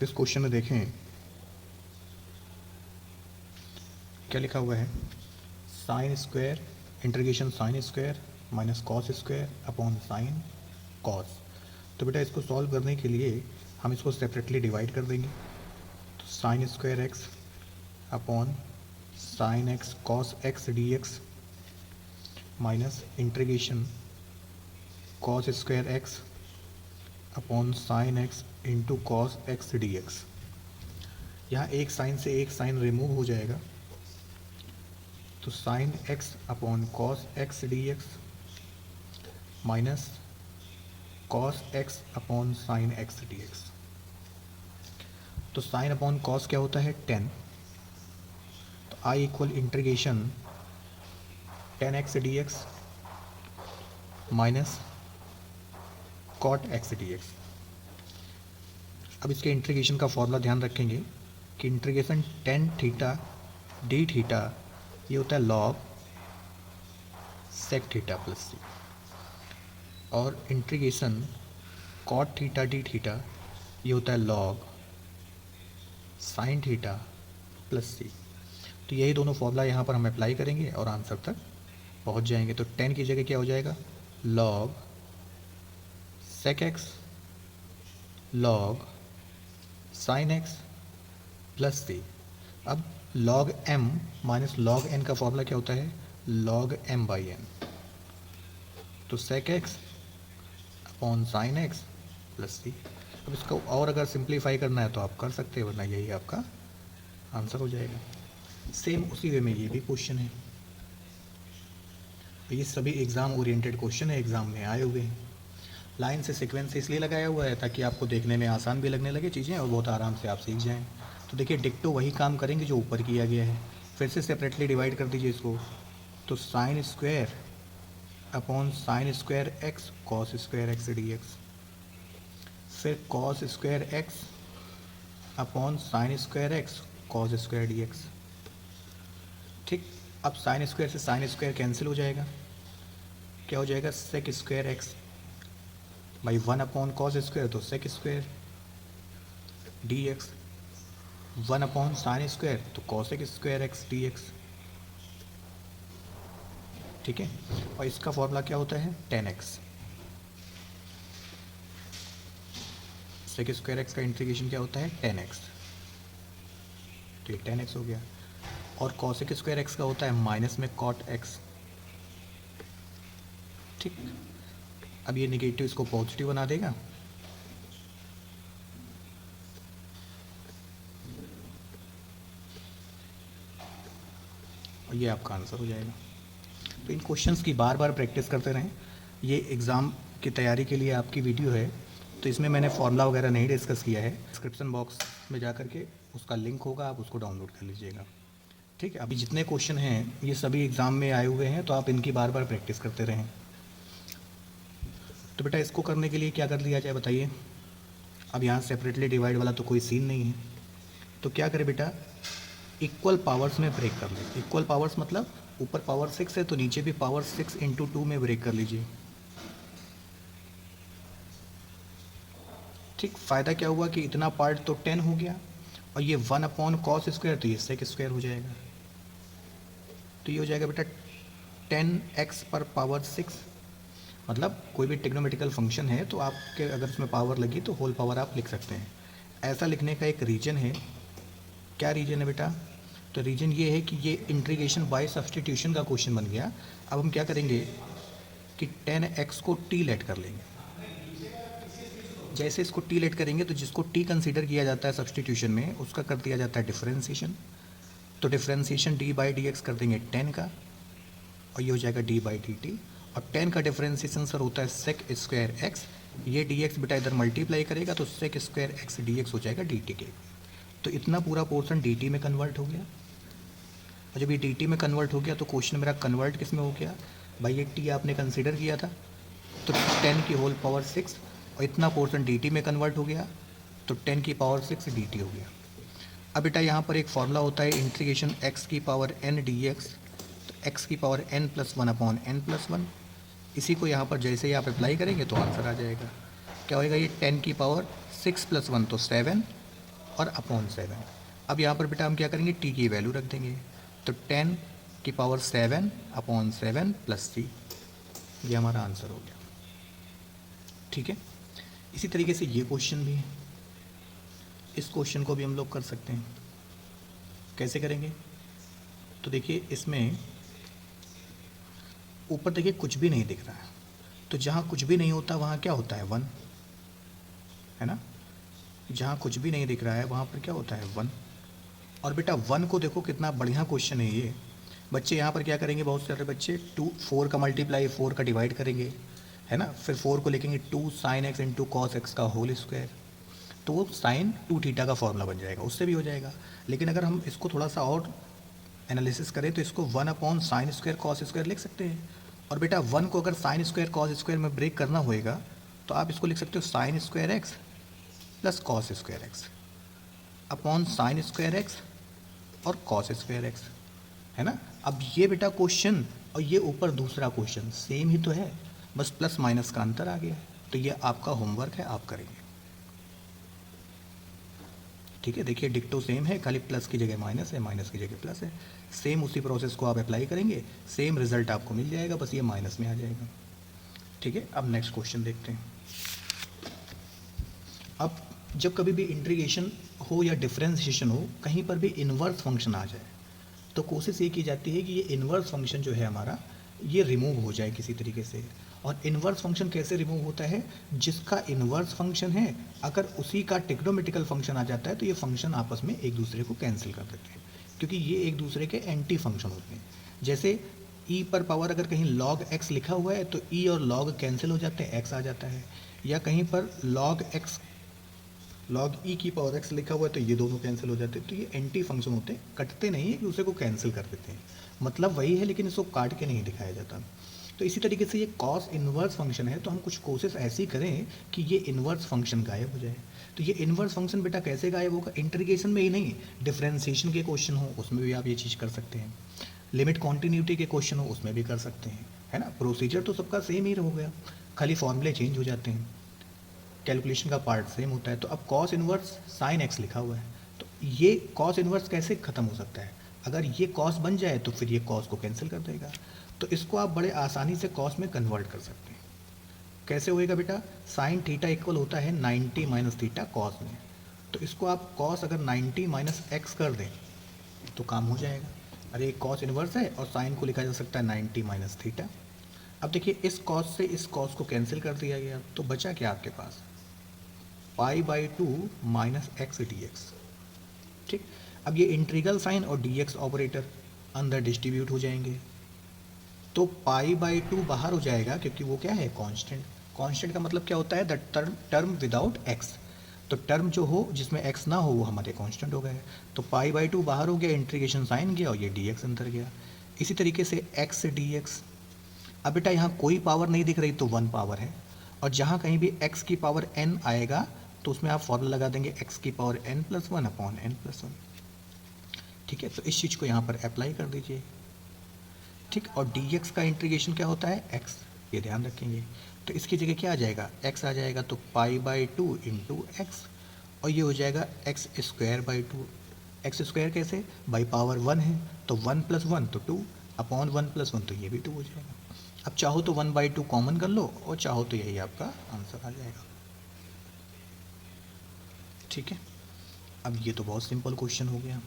इस क्वेश्चन में देखें क्या लिखा हुआ है, sine square integration sine square minus cos square upon sine cos. तो बेटा इसको सॉल्व करने के लिए हम इसको सेपरेटली डिवाइड कर देंगे। तो sine square x upon sine x cos x d x minus integration cos square x upon sine x into cos x d x. यहाँ एक साइन से एक साइन रिमूव हो जाएगा, तो sine x upon cos x d x minus cos x upon sine x d x. तो sine upon cos क्या होता है 10, तो I equal integration 10x d x minus cot x d x. अब इसके इंटीग्रेशन का फॉर्मूला ध्यान रखेंगे कि integration tan theta d theta ये होता है log sec theta plus c, और integration cot theta d theta ये होता है log sign theta plus c. तो यही दोनों फॉर्मूला यहाँ पर हम अप्लाई करेंगे और आंसर तक पहुँच जाएंगे। तो 10 की जगह क्या हो जाएगा, log sec x log sine x plus c. अब log m minus log n का फॉर्मूला क्या होता है, लॉग m बाई n। तो sec x upon sine x plus c. अब इसको और अगर सिंप्लीफाई करना है तो आप कर सकते हैं, वरना यही आपका आंसर हो जाएगा। सेम उसी वे में ये भी क्वेश्चन है। ये सभी एग्ज़ाम ओरिएंटेड क्वेश्चन है, एग्ज़ाम में आए हुए हैं। लाइन से सीक्वेंस से इसलिए लगाया हुआ है ताकि आपको देखने में आसान भी लगने लगे चीज़ें और बहुत आराम से आप सीख जाएं। तो देखिए डिक्टो वही काम करेंगे जो ऊपर किया गया है। फिर से सेपरेटली डिवाइड कर दीजिए इसको। तो sine square upon sine square x cos square x d x, फिर cos square x upon sine square x cos square d x. ठीक, अब साइन स्क्वायर से साइन स्क्वायर कैंसिल हो जाएगा, क्या हो जाएगा, sec square x by 1 upon cos square, तो sec square d x 1 upon sine square, तो cosec square x d x. ठीक है, और इसका फॉर्मूला क्या होता है 10x। सेक स्क्वायर एक्स का इंटीग्रेशन क्या होता है 10x, तो ये 10x हो गया। और कॉसेक स्क्वायर एक्स का होता है माइनस में कॉट एक्स। ठीक, अब ये निगेटिव इसको पॉजिटिव बना देगा, और ये आपका आंसर हो जाएगा। तो इन क्वेश्चंस की बार बार प्रैक्टिस करते रहें। ये एग्ज़ाम की तैयारी के लिए आपकी वीडियो है, तो इसमें मैंने फार्मूला वगैरह नहीं डिस्कस किया है। डिस्क्रिप्शन बॉक्स में जा कर के उसका लिंक होगा, आप उसको डाउनलोड कर लीजिएगा। ठीक है, अभी जितने क्वेश्चन हैं ये सभी एग्ज़ाम में आए हुए हैं, तो आप इनकी बार बार प्रैक्टिस करते रहें। तो बेटा इसको करने के लिए क्या कर लिया जाए बताइए। अब यहाँ सेपरेटली डिवाइड वाला तो कोई सीन नहीं है, तो क्या करें बेटा, इक्वल पावर्स में ब्रेक कर लें। इक्वल पावर्स मतलब ऊपर पावर 6 है तो नीचे भी पावर 6 इंटू 2 में ब्रेक कर लीजिए। ठीक, फ़ायदा क्या हुआ कि इतना पार्ट तो 10 हो गया, और ये 1 अपॉन कॉस स्क्वायर, तो ये सेक स्क्वायर हो जाएगा। तो ये हो जाएगा बेटा 10x पर पावर 6। मतलब कोई भी टिग्नोमेट्रिकल फंक्शन है तो आपके अगर उसमें पावर लगी तो होल पावर आप लिख सकते हैं। ऐसा लिखने का एक रीजन है। क्या रीजन है बेटा, तो रीजन ये है कि ये इंटीग्रेशन बाय सब्सटीट्यूशन का क्वेश्चन बन गया। अब हम क्या करेंगे कि 10x को t लेट कर लेंगे। जैसे इसको t लेट करेंगे तो जिसको t कंसीडर किया जाता है सब्सटीट्यूशन में उसका कर दिया जाता है डिफरेंशिएशन। तो differentiation d by D x कर देंगे 10 का, और ये हो जाएगा d बाई डी टी। और 10 का डिफरेंशिएशन सर होता है सेक स्क्वायर एक्स। ये डी एक्स बेटा इधर मल्टीप्लाई करेगा तो sec square x d x हो जाएगा डी टी के। तो इतना पूरा पोर्शन डी टी में कन्वर्ट हो गया, और जब ये डी टी में कन्वर्ट हो गया तो क्वेश्चन मेरा कन्वर्ट किस में हो गया भाई, ये टी आपने कंसिडर किया था तो 10 की होल पावर 6, और इतना पोर्शन डी टी में कन्वर्ट हो गया तो 10 की पावर 6 डी टी हो गया। अब बेटा यहाँ पर एक फॉर्मूला होता है इंटीग्रेशन एक्स की पावर n डी एक्स, तो एक्स की power n plus 1 upon n plus 1। इसी को यहाँ पर जैसे ही आप अप्लाई करेंगे तो आंसर आ जाएगा। क्या होएगा, ये 10 की पावर 6 प्लस 1 तो 7 और अपॉन 7। अब यहाँ पर बेटा हम क्या करेंगे, टी की वैल्यू रख देंगे, तो 10⁻7 अपॉन 7 प्लस सी, ये हमारा आंसर हो गया। ठीक है, इसी तरीके से ये क्वेश्चन भी है, इस क्वेश्चन को भी हम लोग कर सकते हैं। कैसे करेंगे, तो देखिए इसमें ऊपर देखिए कुछ भी नहीं दिख रहा है, तो जहाँ कुछ भी नहीं होता वहाँ क्या होता है, 1, है ना। जहाँ कुछ भी नहीं दिख रहा है वहाँ पर क्या होता है, 1। और बेटा 1 को देखो कितना बढ़िया क्वेश्चन है ये। बच्चे यहाँ पर क्या करेंगे, बहुत सारे बच्चे 4 का मल्टीप्लाई 4 का डिवाइड करेंगे, है ना। फिर 4 को लिखेंगे 2 sin x into cos x का होल स्क्वायर, तो वो साइन 2 थीटा का फॉर्मूला बन जाएगा, उससे भी हो जाएगा। लेकिन अगर हम इसको थोड़ा सा और एनालिसिस करें तो इसको 1 upon sine square cos square लिख सकते हैं। और बेटा 1 को अगर साइन स्क्वायर कॉस स्क्वायर में ब्रेक करना होएगा तो आप इसको लिख सकते हो sign square x plus cos square x upon sine square x और कॉस स्क्वायर एक्स, है ना। अब ये बेटा क्वेश्चन और ये ऊपर दूसरा क्वेश्चन सेम ही तो है, बस प्लस माइनस का अंतर आ गया है। तो ये आपका होमवर्क है, आप करेंगे। ठीक है, देखिए डिक्टो सेम है, खाली प्लस की जगह माइनस है, माइनस की जगह प्लस है। सेम उसी प्रोसेस को आप अप्लाई करेंगे, सेम रिजल्ट आपको मिल जाएगा, बस ये माइनस में आ जाएगा। ठीक है, अब नेक्स्ट क्वेश्चन देखते हैं। अब जब कभी भी इंटीग्रेशन हो या डिफरेंशिएशन हो, कहीं पर भी इन्वर्स फंक्शन आ जाए तो कोशिश ये की जाती है कि ये इन्वर्स फंक्शन जो है हमारा, ये रिमूव हो जाए किसी तरीके से। और इन्वर्स फंक्शन कैसे रिमूव होता है, जिसका इन्वर्स फंक्शन है अगर उसी का ट्रिग्नोमेट्रिकल फंक्शन आ जाता है तो ये फंक्शन आपस में एक दूसरे को कैंसिल कर देते हैं, क्योंकि ये एक दूसरे के एंटी फंक्शन होते हैं। जैसे ई पर पावर अगर कहीं लॉग एक्स लिखा हुआ है तो ई और लॉग कैंसिल हो जाते हैं, एक्स आ जाता है। या कहीं पर लॉग एक्स लॉग ई की पावर एक्स लिखा हुआ है तो ये दोनों कैंसिल हो जाते हैं। तो ये एंटी फंक्शन होते हैं, कटते नहीं है, एक दूसरे को कैंसिल कर देते हैं। मतलब वही है लेकिन इसको काट के नहीं दिखाया जाता। तो इसी तरीके से ये कॉस इन्वर्स फंक्शन है, तो हम कुछ कोशिश ऐसी करें कि ये इन्वर्स फंक्शन गायब हो जाए। तो ये इन्वर्स फंक्शन बेटा कैसे गायब होगा, इंटीग्रेशन में ही नहीं, डिफरेंशिएशन के क्वेश्चन हो उसमें भी आप ये चीज़ कर सकते हैं, लिमिट कॉन्टिन्यूटी के क्वेश्चन हो उसमें भी कर सकते हैं, है ना। प्रोसीजर तो सबका सेम ही हो गया, खाली फॉर्मूले चेंज हो जाते हैं, कैलकुलेशन का पार्ट सेम होता है। तो अब कॉस इन्वर्स साइन एक्स लिखा हुआ है, तो ये कॉस इन्वर्स कैसे ख़त्म हो सकता है, अगर ये कॉस बन जाए तो फिर ये कॉस को कैंसिल कर देगा। तो इसको आप बड़े आसानी से कॉस में कन्वर्ट कर सकते हैं। कैसे होएगा बेटा, साइन थीटा इक्वल होता है 90 माइनस थीटा कॉस में, तो इसको आप कॉस अगर 90 माइनस एक्स कर दें तो काम हो जाएगा। अरे एक कॉस इन्वर्स है और साइन को लिखा जा सकता है 90 माइनस थीटा। अब देखिए इस कॉस से इस कॉस को कैंसिल कर दिया गया, तो बचा क्या आपके पास, π/2 माइनस एक्स डी एक्स। ठीक, अब ये इंटीग्रल साइन और डी एक्स ऑपरेटर अंदर डिस्ट्रीब्यूट हो जाएंगे, तो π/2 बाहर हो जाएगा क्योंकि वो क्या है, कांस्टेंट। कांस्टेंट का मतलब क्या होता है, द टर्म विदाउट एक्स। तो टर्म जो हो जिसमें एक्स ना हो वो हमारे कांस्टेंट हो गए। तो π/2 बाहर हो गया, इंटीग्रेशन साइन गया और ये डी एक्स अंदर गया। इसी तरीके से एक्स डी एक्स। अब बेटा यहाँ कोई पावर नहीं दिख रही तो 1 पावर है, और जहाँ कहीं भी x की पावर n आएगा तो उसमें आप फॉर्मूला लगा देंगे x की पावर n+1 अपॉन n+1। ठीक है, तो इस चीज़ को यहाँ पर अप्लाई कर दीजिए। ठीक, और dx का इंटीग्रेशन क्या होता है, x, ये ध्यान रखेंगे। तो इसकी जगह क्या आ जाएगा, x आ जाएगा, तो π/2 इंटू एक्स, और ये हो जाएगा x²/2। एक्स स्क्वायर कैसे, बाई पावर 1 है, तो 1 + 1 तो 2 अपॉन 1 + 1 तो ये भी 2 हो जाएगा। अब चाहो तो 1/2 कॉमन कर लो और चाहो तो यही आपका आंसर आ जाएगा। ठीक है, अब ये तो बहुत सिंपल क्वेश्चन हो गया।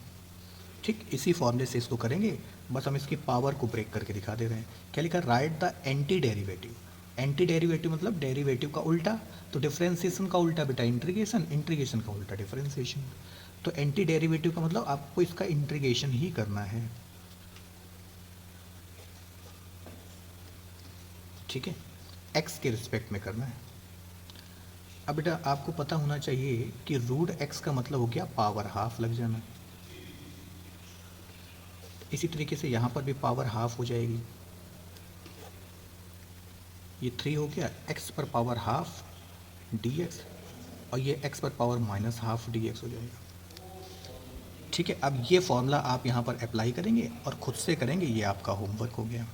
ठीक, इसी फॉर्मूले से इसको करेंगे, बस हम इसकी पावर को ब्रेक करके दिखा दे रहे हैं। क्या लिखा, right the anti derivative. Anti derivative मतलब डेरिवेटिव का उल्टा, तो डिफरेंशिएशन का उल्टा बेटा इंटीग्रेशन, इंटीग्रेशन का उल्टा डिफरेंशिएशन। तो एंटी डेरिवेटिव का मतलब आपको इसका इंटीग्रेशन ही करना है। ठीक है, एक्स के रिस्पेक्ट में करना है। अब बेटा आपको पता होना चाहिए कि रूट एक्स का मतलब हो गया पावर हाफ लग जाना। इसी तरीके से यहाँ पर भी पावर हाफ हो जाएगी, ये 3 हो गया, एक्स पर पावर हाफ डी एक्स, और ये एक्स पर power minus half D x हो जाएगा। ठीक है, अब ये फॉर्मूला आप यहाँ पर अप्लाई करेंगे और खुद से करेंगे, ये आपका होमवर्क हो गया।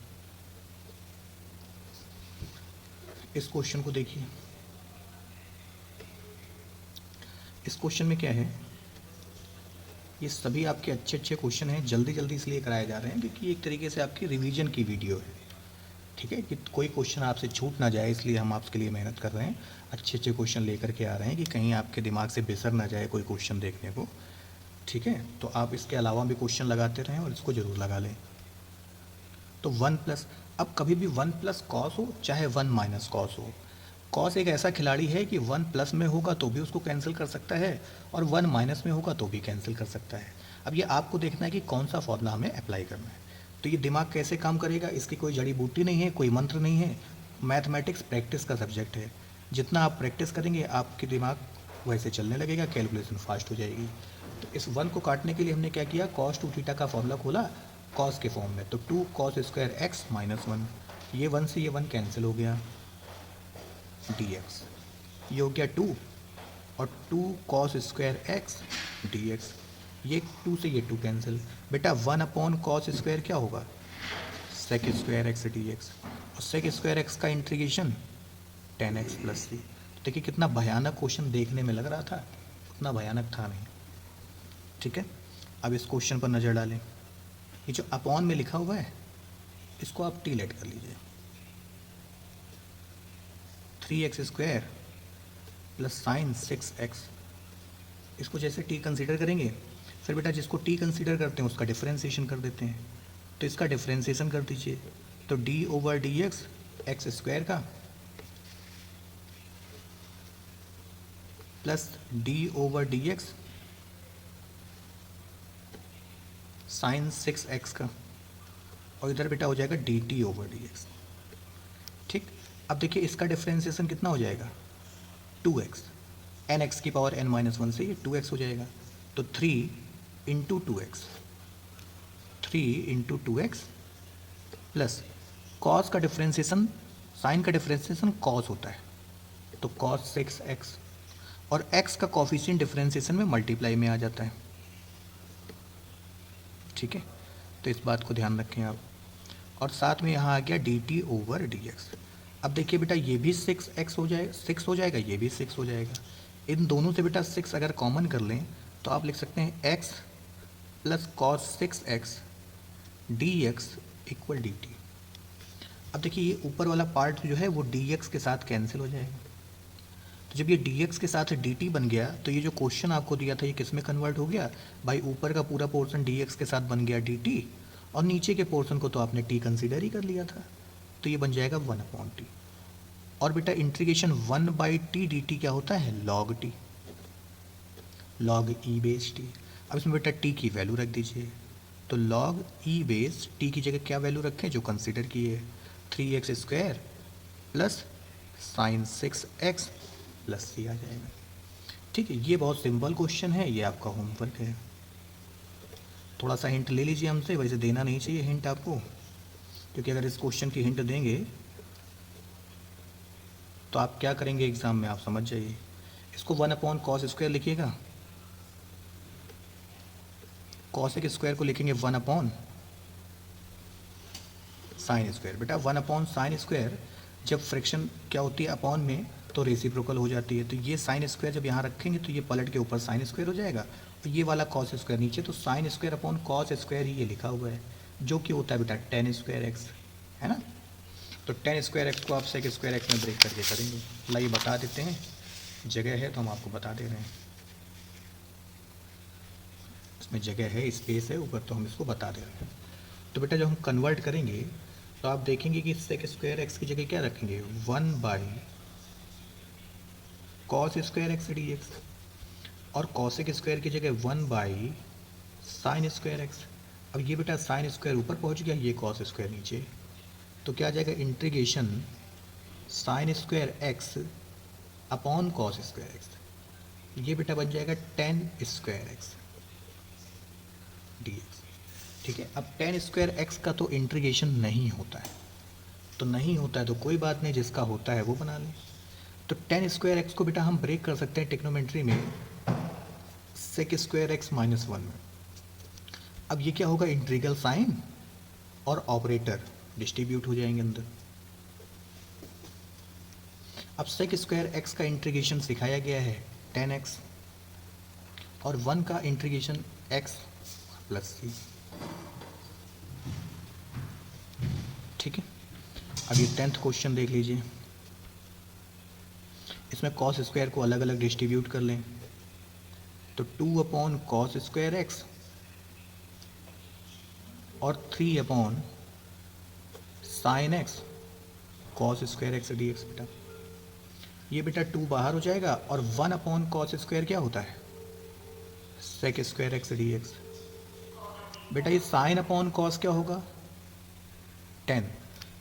इस क्वेश्चन को देखिए, इस क्वेश्चन में क्या है, ये सभी आपके अच्छे अच्छे क्वेश्चन हैं, जल्दी जल्दी इसलिए कराए जा रहे हैं क्योंकि एक तरीके से आपकी रिवीजन की वीडियो है, ठीक है, कि कोई क्वेश्चन आपसे छूट ना जाए, इसलिए हम आपके लिए मेहनत कर रहे हैं, अच्छे अच्छे क्वेश्चन लेकर के आ रहे हैं कि कहीं आपके दिमाग से बिसर ना जाए कोई क्वेश्चन देखने को, ठीक है। तो आप इसके अलावा भी क्वेश्चन लगाते रहें और इसको ज़रूर लगा लें। तो 1+, अब कभी भी 1+ कॉस हो चाहे 1- कॉस हो, कॉस एक ऐसा खिलाड़ी है कि 1+ में होगा तो भी उसको कैंसिल कर सकता है और 1- में होगा तो भी कैंसिल कर सकता है। अब ये आपको देखना है कि कौन सा फॉर्मूला हमें अप्लाई करना है। तो ये दिमाग कैसे काम करेगा, इसकी कोई जड़ी बूटी नहीं है, कोई मंत्र नहीं है। मैथमेटिक्स प्रैक्टिस का सब्जेक्ट है, जितना आप प्रैक्टिस करेंगे आपके दिमाग वैसे चलने लगेगा, कैलकुलेशन फास्ट हो जाएगी। तो इस 1 को काटने के लिए हमने क्या किया, cos 2θ का फॉर्मूला खोला कॉस के फॉर्म में, तो 2 cos स्क्वायर x - 1, ये 1 से ये 1 कैंसिल हो गया, dx ये हो गया 2, और 2 cos स्क्वायर x dx, ये 2 से ये 2 कैंसिल। बेटा 1/cos स्क्वायर क्या होगा, sec स्क्वायर x dx, और sec स्क्वायर x का इंटीग्रेशन 10x + c। देखिए कितना भयानक क्वेश्चन देखने में लग रहा था, उतना भयानक था नहीं, ठीक है। अब इस क्वेश्चन पर नज़र डालें, ये जो अपॉन में लिखा हुआ है इसको आप टी लेट कर लीजिए, 3x² + sin 6x, इसको जैसे टी कंसीडर करेंगे, फिर बेटा जिसको टी कंसीडर करते हैं उसका डिफरेंशिएशन कर देते हैं, तो इसका डिफरेंशिएशन कर दीजिए, तो d/dx x² का प्लस d/dx sin 6x का, और इधर बेटा हो जाएगा dt/dx, ठीक। अब देखिए इसका डिफरेंशिएशन कितना हो जाएगा, 2x, nx की पावर n-1 से ये 2x हो जाएगा, तो 3 × 2x, 3 × 2x प्लस कॉस का डिफरेंशिएशन, साइन का डिफरेंशिएशन कॉस होता है, तो cos 6x, और x का कॉफिशिएंट डिफरेंशिएशन में मल्टीप्लाई में आ जाता है, ठीक है। तो इस बात को ध्यान रखें आप, और साथ में यहाँ आ गया dt/dx। अब देखिए बेटा ये भी 6x हो जाएगा, 6 हो जाएगा, ये भी 6 हो जाएगा, इन दोनों से बेटा 6 अगर कॉमन कर लें तो आप लिख सकते हैं x + cos 6x dx = dt। अब देखिए ये ऊपर वाला पार्ट जो है वो dx के साथ कैंसिल हो जाएगा, तो जब ये dx के साथ dt बन गया तो ये जो क्वेश्चन आपको दिया था ये किस में कन्वर्ट हो गया भाई, ऊपर का पूरा पोर्शन dx के साथ बन गया dt, और नीचे के पोर्शन को तो आपने t कंसीडर ही कर लिया था, तो ये बन जाएगा 1/t। और बेटा इंटीग्रेशन 1/t dt क्या होता है, log t, log e⁻t। अब इसमें बेटा t की वैल्यू रख दीजिए, तो log e⁻t की जगह क्या वैल्यू रखें जो कंसीडर किए, 3x² plus sin 6x + c आ जाएगा, ठीक है। ये बहुत सिंपल क्वेश्चन है, ये आपका होमवर्क है, थोड़ा सा हिंट ले लीजिए हमसे, वैसे देना नहीं चाहिए हिंट आपको, क्योंकि अगर इस क्वेश्चन की हिंट देंगे तो आप क्या करेंगे एग्ज़ाम में, आप समझ जाइए। इसको 1/cos² लिखिएगा, cos² को लिखेंगे 1/sin², बेटा 1/sin², जब फ्रैक्शन क्या होती है अपॉन में तो रेसिप्रोकल हो जाती है, तो ये sin² जब यहाँ रखेंगे तो ये पलट के ऊपर sin² हो जाएगा, और ये वाला cos² नीचे, तो sin²/cos² ही ये लिखा हुआ है, जो कि होता है बेटा tan²x, है ना। तो tan²x को आप sec²x में ब्रेक करके करेंगे, लाइए बता देते हैं, जगह है तो हम आपको बता दे रहे हैं, इसमें जगह है, स्पेस है ऊपर, तो हम इसको बता दे रहे हैं। तो बेटा जब हम कन्वर्ट करेंगे तो आप देखेंगे कि sec²x की जगह क्या रखेंगे, 1/cos² dx, और cosec² की जगह 1/sin²x। अब ये बेटा sin² ऊपर पहुंच गया, ये cos² नीचे, तो क्या आ जाएगा, इंटीग्रेशन sin²x अपॉन cos²x, ये बेटा बन जाएगा tan²x dx, ठीक है। अब tan²x का तो इंटीग्रेशन नहीं होता है, तो नहीं होता है तो कोई बात नहीं, जिसका होता है वो बना लें। तो tan²x को बेटा हम ब्रेक कर सकते हैं टेक्नोमेट्री में sec²x - 1 में। अब ये क्या होगा, इंटीग्रल साइन और ऑपरेटर डिस्ट्रीब्यूट हो जाएंगे अंदर। अब sec²x का इंटीग्रेशन सिखाया गया है tan x, और 1 का इंटीग्रेशन एक्स प्लस सी। ठीक है, अब ये 10th क्वेश्चन देख लीजिए। इसमें कॉस स्क्वायर को अलग अलग डिस्ट्रीब्यूट कर लें, तो 2 अपॉन कॉस स्क्वायर एक्स और 3 upon sine x cos square x d x. बेटा ये बेटा 2 बाहर हो जाएगा और 1 अपॉन कॉस स्क्वायर क्या होता है, sec square x d x. बेटा ये साइन अपॉन कॉस क्या होगा, 10।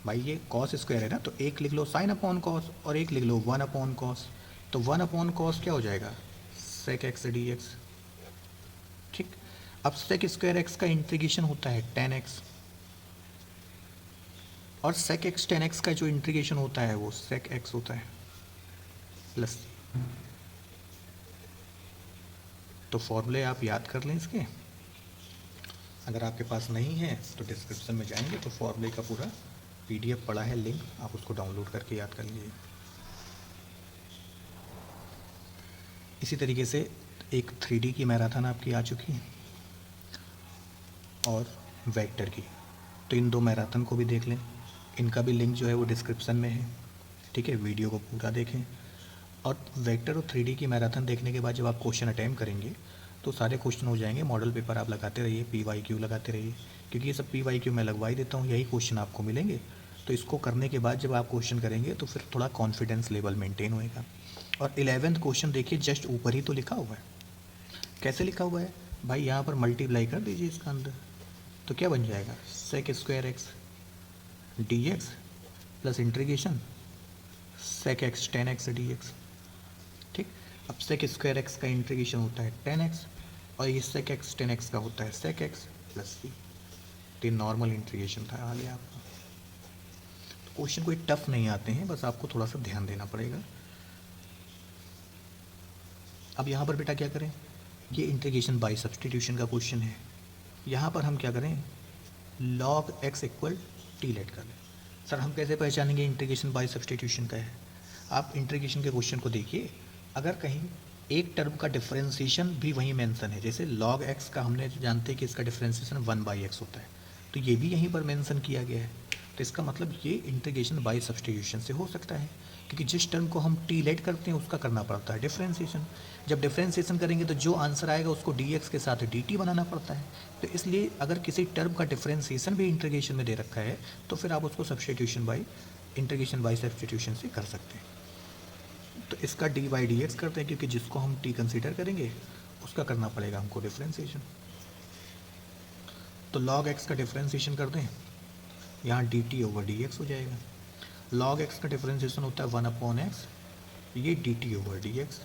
भाई ये कॉस स्क्वायर है ना, तो एक लिख लो साइन अपॉन कॉस और एक लिख लो 1 अपॉन कॉस। तो 1 अपॉन कॉस क्या हो जाएगा, सेक एक्स डी एक्स। ठीक, अब सेक स्क्वायर एक्स का इंटीग्रेशन होता है 10x और सेक एक्स 10x का जो इंटीग्रेशन होता है वो सेक एक्स होता है प्लस। तो फॉर्मूले आप याद कर लें इसके, अगर आपके पास नहीं है तो डिस्क्रिप्शन में जाएंगे तो फॉर्मूले का पूरा PDF पड़ा है, लिंक आप उसको डाउनलोड करके याद कर लीजिए। इसी तरीके से एक 3D की मैराथन आपकी आ चुकी है और वेक्टर की, तो इन 2 मैराथन को भी देख लें, इनका भी लिंक जो है वो डिस्क्रिप्शन में है। ठीक है, वीडियो को पूरा देखें। और वेक्टर और 3D की मैराथन देखने के बाद जब आप क्वेश्चन अटैम्प्ट करेंगे तो सारे क्वेश्चन हो जाएंगे। मॉडल पेपर आप लगाते रहिए, PYQ लगाते रहिए, क्योंकि ये सब PYQ मैं लगवा ही देता हूँ, यही क्वेश्चन आपको मिलेंगे। तो इसको करने के बाद जब आप क्वेश्चन करेंगे तो फिर थोड़ा कॉन्फिडेंस लेवल मेंटेन होएगा। और 11th क्वेश्चन देखिए, जस्ट ऊपर ही तो लिखा हुआ है। कैसे लिखा हुआ है भाई, यहाँ पर मल्टीप्लाई कर दीजिए इसका अंदर, तो क्या बन जाएगा, sec square x d x plus integration sec x 10x d x. ठीक, अब सेक स्क्वायर एक्स का इंटीग्रेशन होता है 10x और ये सेक एक्स 10x का होता है सेक एक्स प्लस सी। तो ये नॉर्मल इंटीग्रेशन था आगे आपका। तो क्वेश्चन कोई टफ नहीं आते हैं, बस आपको थोड़ा सा ध्यान देना पड़ेगा। अब यहाँ पर बेटा क्या करें, ये इंटीग्रेशन बाय सब्सटीट्यूशन का क्वेश्चन है। यहाँ पर हम क्या करें, log x equal t let कर लें। सर हम कैसे पहचानेंगे इंटीग्रेशन बाय सब्सटीट्यूशन का है, आप इंटीग्रेशन के क्वेश्चन को देखिए, अगर कहीं एक टर्म का डिफरेंशिएशन भी वहीं मेंशन है, जैसे log x का हमने जानते हैं कि इसका डिफरेंशिएशन 1/x होता है, तो ये भी यहीं पर मेंशन किया गया है, तो इसका मतलब ये इंटीग्रेशन बाय सब्सटीट्यूशन से हो सकता है, क्योंकि जिस टर्म को हम टी लेट करते हैं उसका करना पड़ता है डिफरेंशिएशन। जब डिफरेंशिएशन करेंगे तो जो आंसर आएगा उसको dx के साथ dt बनाना पड़ता है। तो इसलिए अगर किसी टर्म का डिफरेंशिएशन भी इंटीग्रेशन में दे रखा है तो फिर आप उसको substitution bye integration by substitution से कर सकते हैं। तो इसका dy/dx करते हैं, क्योंकि जिसको हम t कंसीडर करेंगे उसका करना पड़ेगा हमको डिफरेंशिएशन। तो log x का डिफरेंशिएशन कर दें, यहाँ dt/dx हो जाएगा। log x का डिफरेंशिएशन होता है 1/x, ये dt/dx,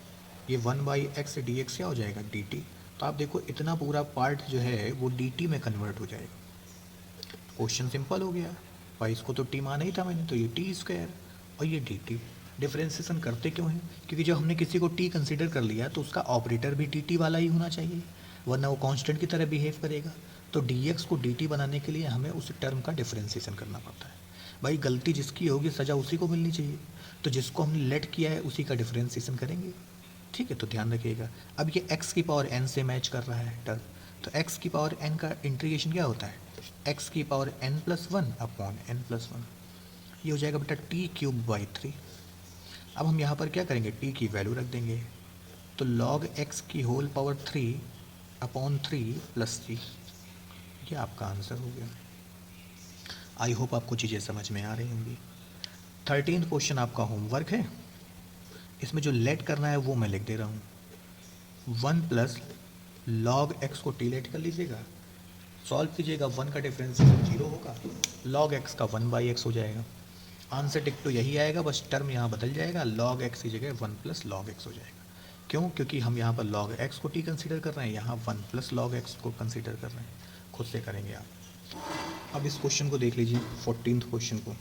ये 1/x dx क्या हो जाएगा dt। तो आप देखो इतना पूरा पार्ट जो है वो dt में कन्वर्ट हो जाएगा। क्वेश्चन सिंपल हो गया भाई, इसको तो t माना ही था मैंने, तो ये t² और ये dt। डिफरेंशिएशन करते क्यों हैं, क्योंकि जब हमने किसी को t कंसीडर कर लिया तो उसका ऑपरेटर भी dt वाला ही होना चाहिए, वरना वो कांस्टेंट की तरह बिहेव करेगा। तो dx को dt बनाने के लिए हमें उस टर्म का डिफरेंशिएशन करना पड़ता है। भाई गलती जिसकी होगी सज़ा उसी को मिलनी चाहिए, तो जिसको हमने लेट किया है उसी का डिफरेंशिएशन करेंगे। ठीक है, तो ध्यान रखिएगा। अब ये x की पावर n से मैच कर रहा है टर्म, तो x की पावर n का इंटीग्रेशन क्या होता है, x की पावर n+1 अपॉन n+1, ये हो जाएगा बेटा t³/3। अब हम यहाँ पर क्या करेंगे, t की वैल्यू रख देंगे, तो log x की whole power 3 upon 3 plus c, ये आपका आंसर हो गया। आई होप आपको चीज़ें समझ में आ रही होंगी। 13th क्वेश्चन आपका होमवर्क है, इसमें जो लेट करना है वो मैं लिख दे रहा हूँ। 1 + log x को टी लेट कर लीजिएगा, सॉल्व कीजिएगा, 1 का डिफरेंशिएशन 0 होगा, log x का 1/x हो जाएगा। आंसर टिक तो यही आएगा, बस टर्म यहाँ बदल जाएगा, log x की जगह 1 + log x हो जाएगा। क्यों, क्योंकि हम यहाँ पर log x को t कंसीडर कर रहे हैं, यहाँ 1 + log x को कंसीडर कर रहे हैं। खुद से करेंगे आप। अब इस क्वेश्चन को देख लीजिए, 14th क्वेश्चन को।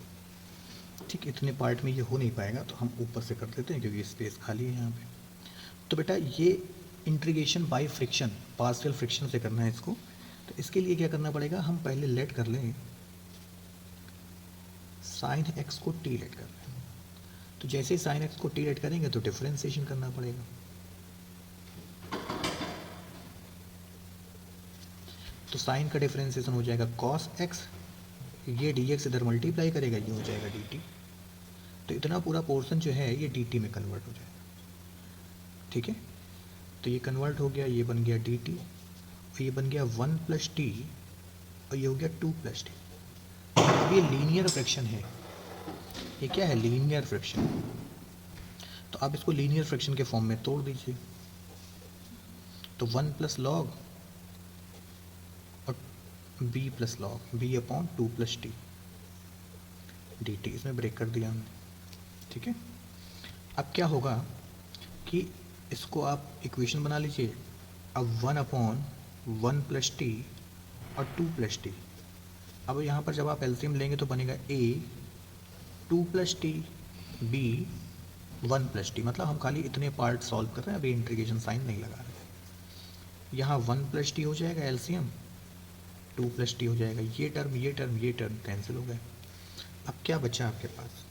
ठीक, इतने पार्ट में ये हो नहीं पाएगा तो हम ऊपर से कर देते हैं क्योंकि स्पेस खाली है यहाँ पे। तो बेटा ये integration by friction, partial friction से करना है इसको। तो इसके लिए क्या करना पड़ेगा, हम पहले लेट कर लें साइन एक्स को टी लेट कर लें। तो जैसे ही साइन एक्स को टी लेट करेंगे तो डिफरेंशिएशन करना पड़ेगा। तो साइन का डिफरेंशिएशन हो जाएगा कॉस एक्स, ये डी एक्स इधर मल्टीप्लाई करेगा, ये हो जाएगा डी टी। तो इतना पूरा पोर्शन जो है ये डी टी में कन्वर्ट हो जाएगा। ठीक है, तो ये कन्वर्ट हो गया, ये बन गया डी टी, और ये बन गया 1 प्लस टी, और ये हो गया 2 प्लस टी। अब ये लीनियर फ्रैक्शन है, ये क्या है, लीनियर फ्रैक्शन। तो आप इसको लीनियर फ्रैक्शन के फॉर्म में तोड़ दीजिए। तो 1 प्लस लॉग और b plus log, b upon 2 plus t d t, इसमें ब्रेक कर दिया हमने। ठीक है, अब क्या होगा कि इसको आप इक्वेशन बना लीजिए। अब 1 अपॉन 1 प्लस टी और 2 प्लस टी। अब यहाँ पर जब आप एलसीएम लेंगे तो बनेगा a 2 plus t, b 1 plus t. मतलब हम खाली इतने पार्ट सॉल्व कर रहे हैं, अभी इंटीग्रेशन साइन नहीं लगा रहे। यहाँ 1 प्लस टी हो जाएगा एलसीएम, 2 प्लस टी हो जाएगा, ये टर्म ये टर्म ये टर्म कैंसिल हो गए। अब क्या बचा आपके पास,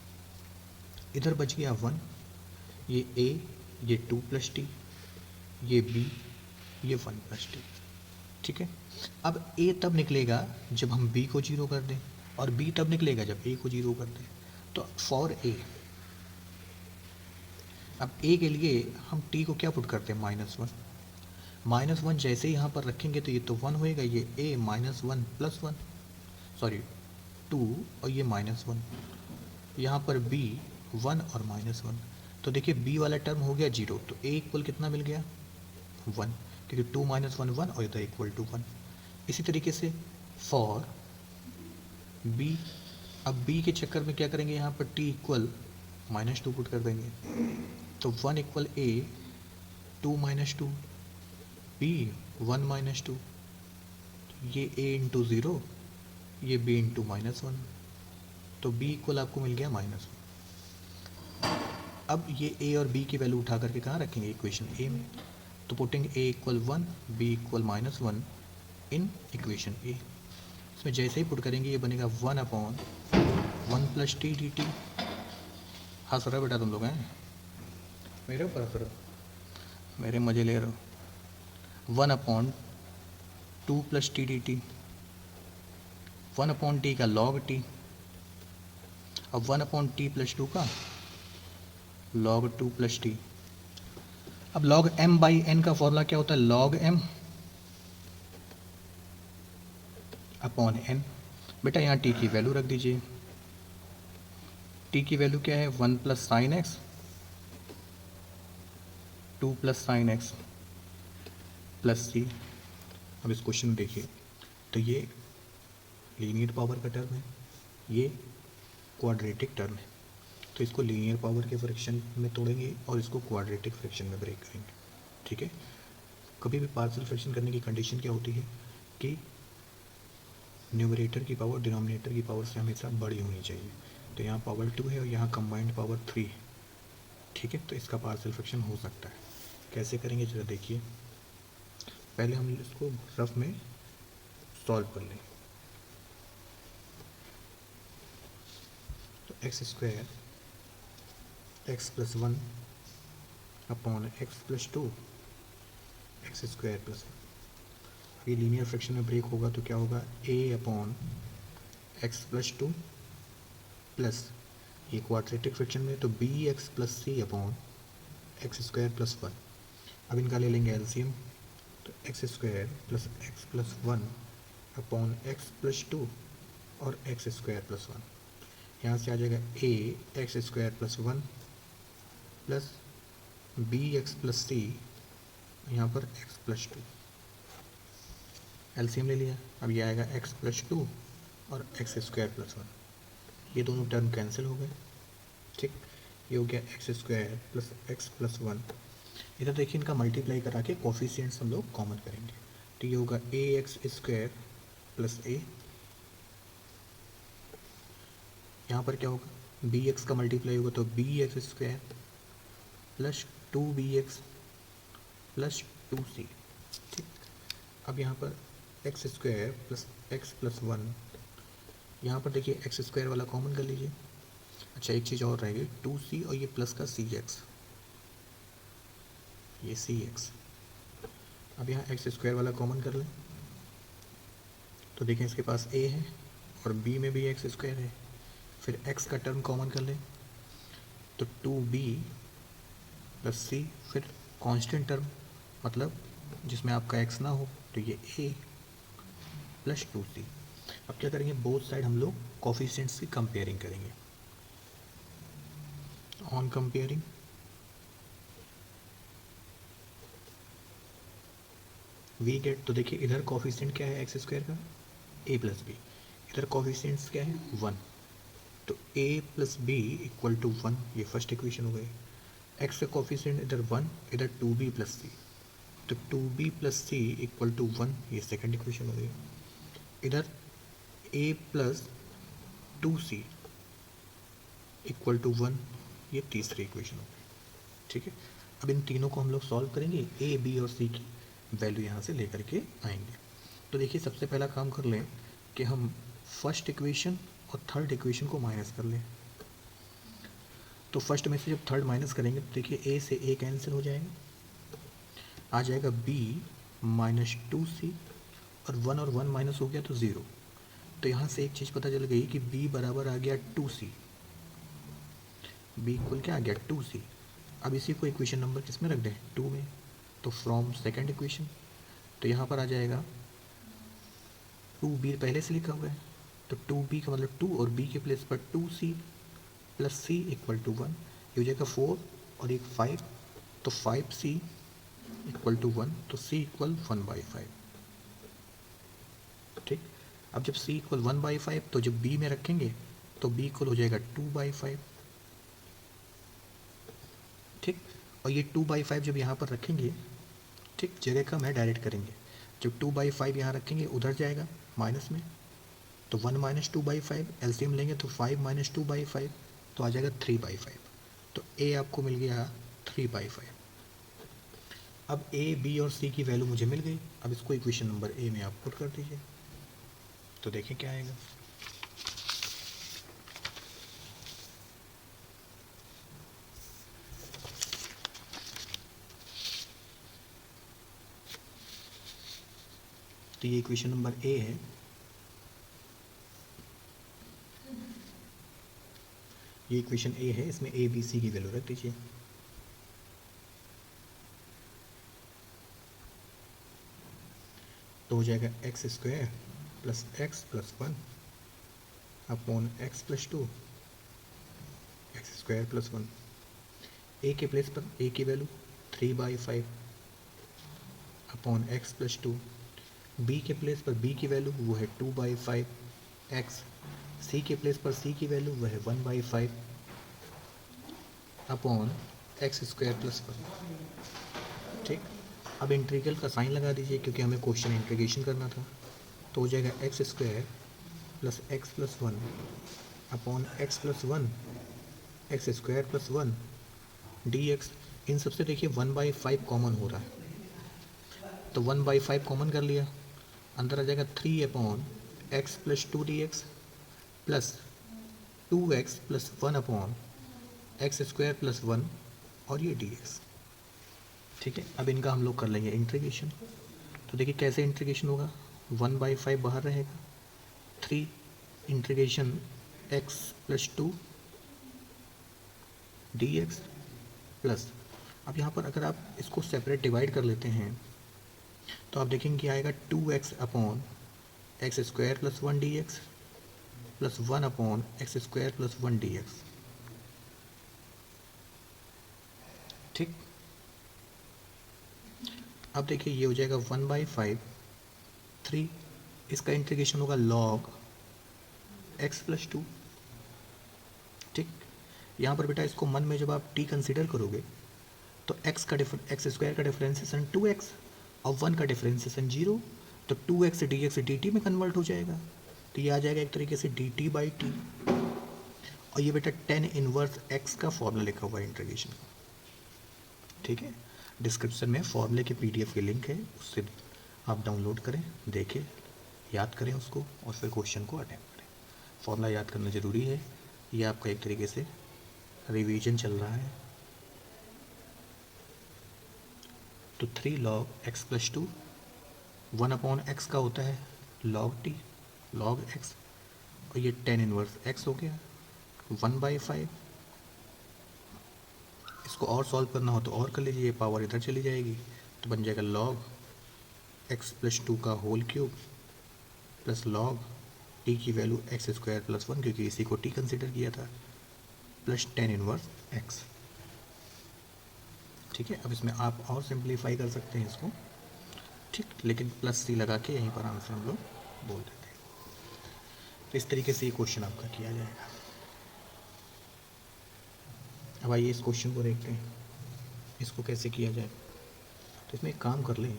इधर बच गया 1, ये ए, ये 2 प्लस टी, ये बी, ये 1 प्लस टी। ठीक है, अब ए तब निकलेगा जब हम बी को जीरो कर दें, और बी तब निकलेगा जब ए को जीरो कर दें। तो फॉर ए, अब ए के लिए हम टी को क्या पुट करते हैं, -1। -1 जैसे ही यहाँ पर रखेंगे तो ये तो 1 होएगा, ये ए -1 प्लस 1, सॉरी 2, और ये -1, यहाँ पर बी 1 और -1। तो देखिए बी वाला टर्म हो गया 0, तो ए इक्वल कितना मिल गया 1, क्योंकि 2 - 1 1, और इधर इक्वल टू 1। इसी तरीके से फॉर बी, अब बी के चक्कर में क्या करेंगे, यहाँ पर टी इक्वल -2 पुट कर देंगे। तो 1 इक्वल ए 2 - 2, बी 1 - 2, ये a इंटू 0, ये b इंटू -1, तो b इक्वल आपको मिल गया -1। अब ये a और b की वैल्यू उठा करके कहाँ रखेंगे, इक्वेशन a में। तो putting a equal 1, b equal -1 in equation a। इसमें जैसे ही पुट करेंगे ये बनेगा 1 upon 1 plus t d T. हंस रहे हो बेटा तुम लोग, हैं मेरे ऊपर हंस रहे हो, मेरे मज़े ले रहे हो। 1 upon 2 plus t d T, 1 upon T का लॉग टी, अब 1 अपॉन टी प्लस 2 का लॉग 2 प्लस टी। अब लॉग m बाई n का फॉर्मूला क्या होता है, लॉग m अपॉन n। बेटा यहाँ t की वैल्यू रख दीजिए, t की वैल्यू क्या है, 1 plus sine x, 2 plus sine x plus c. अब इस क्वेश्चन में देखिए, तो ये लीनियर पावर का टर्म है, ये क्वाड्रेटिक टर्म है। तो इसको लीनियर पावर के फ्रैक्शन में तोड़ेंगे और इसको क्वाड्रेटिक फ्रैक्शन में ब्रेक करेंगे। ठीक है, कभी भी पार्शियल फ्रैक्शन करने की कंडीशन क्या होती है कि न्यूमरेटर की पावर डिनोमिनेटर की पावर से हमेशा बड़ी होनी चाहिए। तो यहाँ पावर 2 है और यहाँ कंबाइंड पावर 3 है। ठीक है, तो इसका पार्शियल फ्रैक्शन हो सकता है। कैसे करेंगे जरा देखिए, पहले हम इसको रफ में सॉल्व कर लें। तो x square x plus 1 upon x plus 2 x square plus 1। ये लीनियर फ्रैक्शन में ब्रेक होगा तो क्या होगा, a upon x plus 2 plus ये क्वाड्रेटिक फ्रैक्शन में तो b x plus c upon x square plus 1। अब इनका ले लेंगे एलसीएम, तो x square plus x plus 1 upon x plus 2 और एक्स स्क्वायर प्लस 1। यहाँ से आ जाएगा a x square plus 1 plus b x plus c, यहाँ पर एक्स प्लस 2। एलसीएम ले लिया, अब ये आएगा एक्स प्लस 2 और एक्स स्क्वायर प्लस 1। ये दोनों टर्म कैंसिल हो गए। ठीक, ये हो गया x square plus x plus 1। इधर देखिए इनका मल्टीप्लाई करा के कोफिशिएंट्स हम लोग कॉमन करेंगे। तो ये होगा ए एक्स स्क्वायर प्लस ए, यहाँ पर क्या होगा, बी एक्स का मल्टीप्लाई होगा तो b x square plus 2bx plus 2c। ठीक, अब यहाँ पर x square plus x plus 1, यहाँ पर देखिए एक्स स्क्वायर वाला कॉमन कर लीजिए। अच्छा एक चीज़ और रहेगी, 2c और ये प्लस का cx, ये cx। अब यहाँ एक्स स्क्वायर वाला कॉमन कर लें, तो देखें इसके पास a है और b में भी एक्स स्क्वायर है, फिर x का टर्म कॉमन कर लें तो 2b प्लस सी, फिर कांस्टेंट टर्म मतलब जिसमें आपका x ना हो तो ये a प्लस 2c। अब क्या करेंगे, बोथ साइड हम लोग कोफिशिएंट्स की कंपेयरिंग करेंगे। ऑन कंपेयरिंग वी गेट, तो देखिए इधर कोफिशिएंट क्या है एक्स स्क्वायर का, a प्लस बी, इधर कोफिशिएंट्स क्या है 1, तो a plus b equal to 1, ये फर्स्ट इक्वेशन हो गई। x का कोफिशिएंट इधर 1, इधर 2b प्लस सी, तो 2b plus C equal to 1, ये सेकंड इक्वेशन हो गई। इधर a plus 2c equal to 1, ये तीसरी इक्वेशन हो गई। ठीक है, अब इन तीनों को हम लोग सॉल्व करेंगे, a b और c की वैल्यू यहाँ से लेकर के आएंगे। तो देखिए सबसे पहला काम कर लें कि हम फर्स्ट इक्वेशन और थर्ड इक्वेशन को माइनस कर लें। तो फर्स्ट में से जब थर्ड माइनस करेंगे तो देखिए a से a कैंसिल हो जाएगा, आ जाएगा b माइनस 2c, और 1 माइनस हो गया तो 0। तो यहाँ से एक चीज़ पता चल गई कि b बराबर आ गया 2c, b इक्वल क्या आ गया 2c। अब इसी को इक्वेशन नंबर किस में रख दें, 2 में, तो फ्रॉम सेकंड इक्वेशन, तो यहाँ पर आ जाएगा 2b पहले से लिखा हुआ है, तो 2b का मतलब 2 और b के प्लेस पर 2c plus c equal to 1, ये हो जाएगा 4 और एक 5, तो 5c इक्वल टू 1, तो c इक्वल 1/5। ठीक, अब जब c इक्वल 1/5 तो जब b में रखेंगे तो b इक्वल हो जाएगा 2/5। ठीक, और ये 2/5 जब यहाँ पर रखेंगे, ठीक, जगह कम है डायरेक्ट करेंगे, जब 2/5 यहाँ रखेंगे उधर जाएगा माइनस में, तो 1 माइनस 2/5 एलसीएम लेंगे तो 5 माइनस 2/5 तो आ जाएगा 3/5। तो a आपको मिल गया 3/5। अब a b और c की वैल्यू मुझे मिल गई, अब इसको इक्वेशन नंबर a में आप पुट कर दीजिए, तो देखें क्या आएगा। तो ये इक्वेशन नंबर a है, ये इक्वेशन a है, इसमें a b c की वैल्यू रख दीजिए। तो हो जाएगा x square plus x plus 1 upon x plus 2 x square plus 1। a के प्लेस पर a की value 3/5 upon x plus 2, b के प्लेस पर b की वैल्यू वो है 2/5 एक्स, c के प्लेस पर c की वैल्यू वो है 1/5 अपॉन एक्स स्क्वायर प्लस 1। ठीक, अब इंटीग्रल का साइन लगा दीजिए क्योंकि हमें क्वेश्चन इंटीग्रेशन करना था, तो हो जाएगा x square plus x plus 1 upon x plus 1 x square plus 1 d x. इन सबसे देखिए 1/5 कॉमन हो रहा है, तो 1/5 कॉमन कर लिया, अंदर आ जाएगा 3 upon x plus 2 D x plus 2x plus 1 upon x square plus 1 और ये डी एक्स। ठीक है, अब इनका हम लोग कर लेंगे इंटीग्रेशन। तो देखिए कैसे इंटीग्रेशन होगा, 1/5 बाहर रहेगा, 3 integration x plus 2 D x plus, अब यहाँ पर अगर आप इसको सेपरेट डिवाइड कर लेते हैं तो आप देखेंगे कि आएगा 2x upon x square plus 1 d x plus 1 upon x square plus 1 d x. ठीक, अब देखिए ये हो जाएगा 1/5, 3, इसका इंटीग्रेशन होगा लॉग x प्लस 2। ठीक, यहाँ पर बेटा इसको मन में जब आप t कंसीडर करोगे तो x स्क्वायर का डिफरेंशिएशन 2x और 1 का डिफरेंशिएशन 0, तो 2x dx dt में कन्वर्ट हो जाएगा, तो ये आ जाएगा एक तरीके से dt/t। और ये बेटा tan इनवर्स x का फॉर्मूला लिखा हुआ है इंटीग्रेशन का। ठीक है, डिस्क्रिप्शन में फॉर्मूले के पीडीएफ की लिंक है, उससे आप डाउनलोड करें, देखें, याद करें उसको और फिर क्वेश्चन को अटेम्प्ट करें। फॉर्मूला याद करना ज़रूरी है, ये आपका एक तरीके से रिवीजन चल रहा है। तो 3 log x plus 2, 1 upon x का होता है लॉग टी लॉग एक्स, और ये टेन इनवर्स एक्स हो गया 1/5। इसको और सॉल्व करना हो तो और कर लीजिए, ये पावर इधर चली जाएगी तो बन जाएगा लॉग एक्स प्लस 2 का whole cube plus log t की वैल्यू एक्स स्क्वायर प्लस 1, क्योंकि इसी को टी कंसिडर किया था, प्लस टेन इनवर्स एक्स। ठीक है, अब इसमें आप और सिंप्लीफाई कर सकते हैं इसको, ठीक, लेकिन प्लस सी लगा के यहीं पर आंसर हम लोग बोल देते हैं। तो इस तरीके से ये क्वेश्चन आपका किया जाएगा। अब आइए इस क्वेश्चन को देखते हैं, इसको कैसे किया जाए। तो इसमें एक काम कर लें,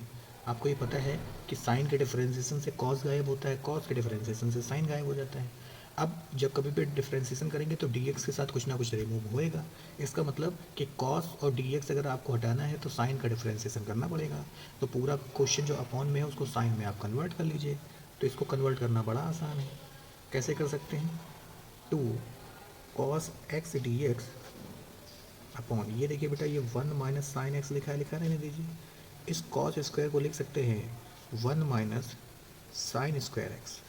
आपको ये पता है कि साइन के डिफरेंशिएशन से कॉस गायब होता है, कॉस के डिफरेंशिएशन से साइन गायब हो जाता है। अब जब कभी भी डिफरेंशिएशन करेंगे तो dx के साथ कुछ ना कुछ रिमूव होएगा। इसका मतलब कि cos और dx अगर आपको हटाना है तो साइन का डिफरेंशिएशन करना पड़ेगा। तो पूरा क्वेश्चन जो अपॉन में है उसको साइन में आप कन्वर्ट कर लीजिए। तो इसको कन्वर्ट करना बड़ा आसान है। कैसे कर सकते हैं, 2 cos x dx अपॉन, ये देखिए बेटा ये 1 माइनस साइन एक्स लिखा है, लिखा रहने दीजिए। इस कॉस स्क्वायर को लिख सकते हैं 1 माइनस साइन स्क्वायर एक्स।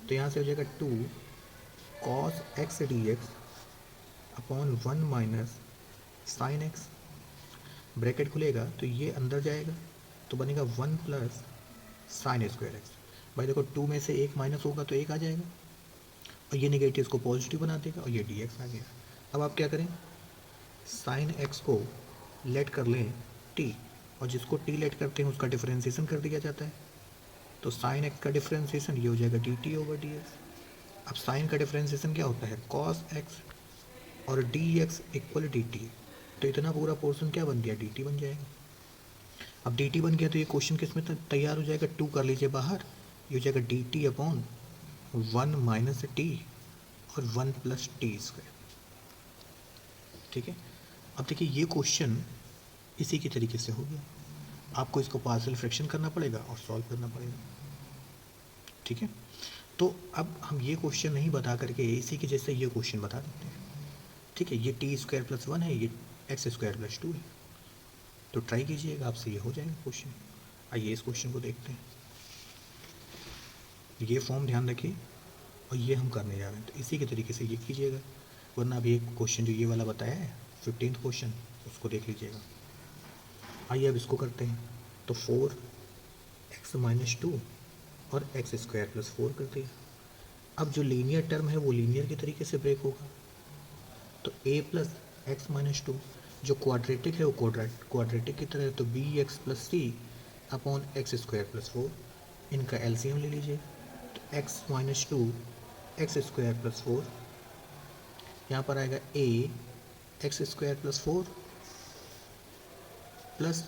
तो यहाँ से हो जाएगा 2 cos x d x upon 1 minus sine x. Bracket खुलेगा तो ये अंदर जाएगा तो बनेगा 1 प्लस साइन स्क्वायर एक्स। भाई देखो 2 में से एक माइनस होगा तो एक आ जाएगा, और ये नेगेटिव को पॉजिटिव बना देगा, और ये डी एक्स आ गया। अब आप क्या करें, साइन एक्स को लेट कर लें टी, और जिसको टी लेट करते हैं उसका डिफरेंशिएशन कर दिया जाता है। तो साइन एक्स का डिफरेंशिएशन ये हो जाएगा d T over D x. अब साइन का डिफरेंशिएशन क्या होता है, कॉस एक्स, और D x equal D T. तो इतना पूरा पोर्शन क्या बन गया, डी टी बन जाएगा। अब डी टी बन गया तो ये क्वेश्चन किस में तैयार हो जाएगा, 2 कर लीजिए बाहर, ये हो जाएगा d T upon 1 minus T और 1 प्लस टी स्क्वायर। ठीक है, अब देखिए ये क्वेश्चन इसी की तरीके से हो गया। आपको इसको पार्शियल फ्रैक्शन करना पड़ेगा और सॉल्व करना पड़ेगा। ठीक है, तो अब हम ये क्वेश्चन नहीं बता करके इसी के जैसे ये क्वेश्चन बता देते हैं। ठीक है, ये टी स्क्वायर प्लस 1 है, ये एक्स स्क्वायर प्लस 2 है। तो ट्राई कीजिएगा, आपसे ये हो जाएगा क्वेश्चन। आइए इस क्वेश्चन को देखते हैं। ये फॉर्म ध्यान रखिए, और ये हम करने जा रहे हैं, तो इसी के तरीके से ये कीजिएगा। वरना अभी एक क्वेश्चन जो ये वाला बताया है 15th क्वेश्चन, उसको देख लीजिएगा। आइए अब इसको करते हैं। तो 4x माइनस 2 और एक्स स्क्वायर प्लस 4 कर दिया। अब जो लीनियर टर्म है वो लीनियर के तरीके से ब्रेक होगा। तो a प्लस एक्स माइनस 2, जो क्वाड्रेटिक है वो क्वाड्रेटिक की तरह है, तो b x plus c upon x square plus 4, इनका एलसीएम ले लीजिए। तो x minus 2 x square plus 4, यहाँ पर आएगा a x square plus 4 plus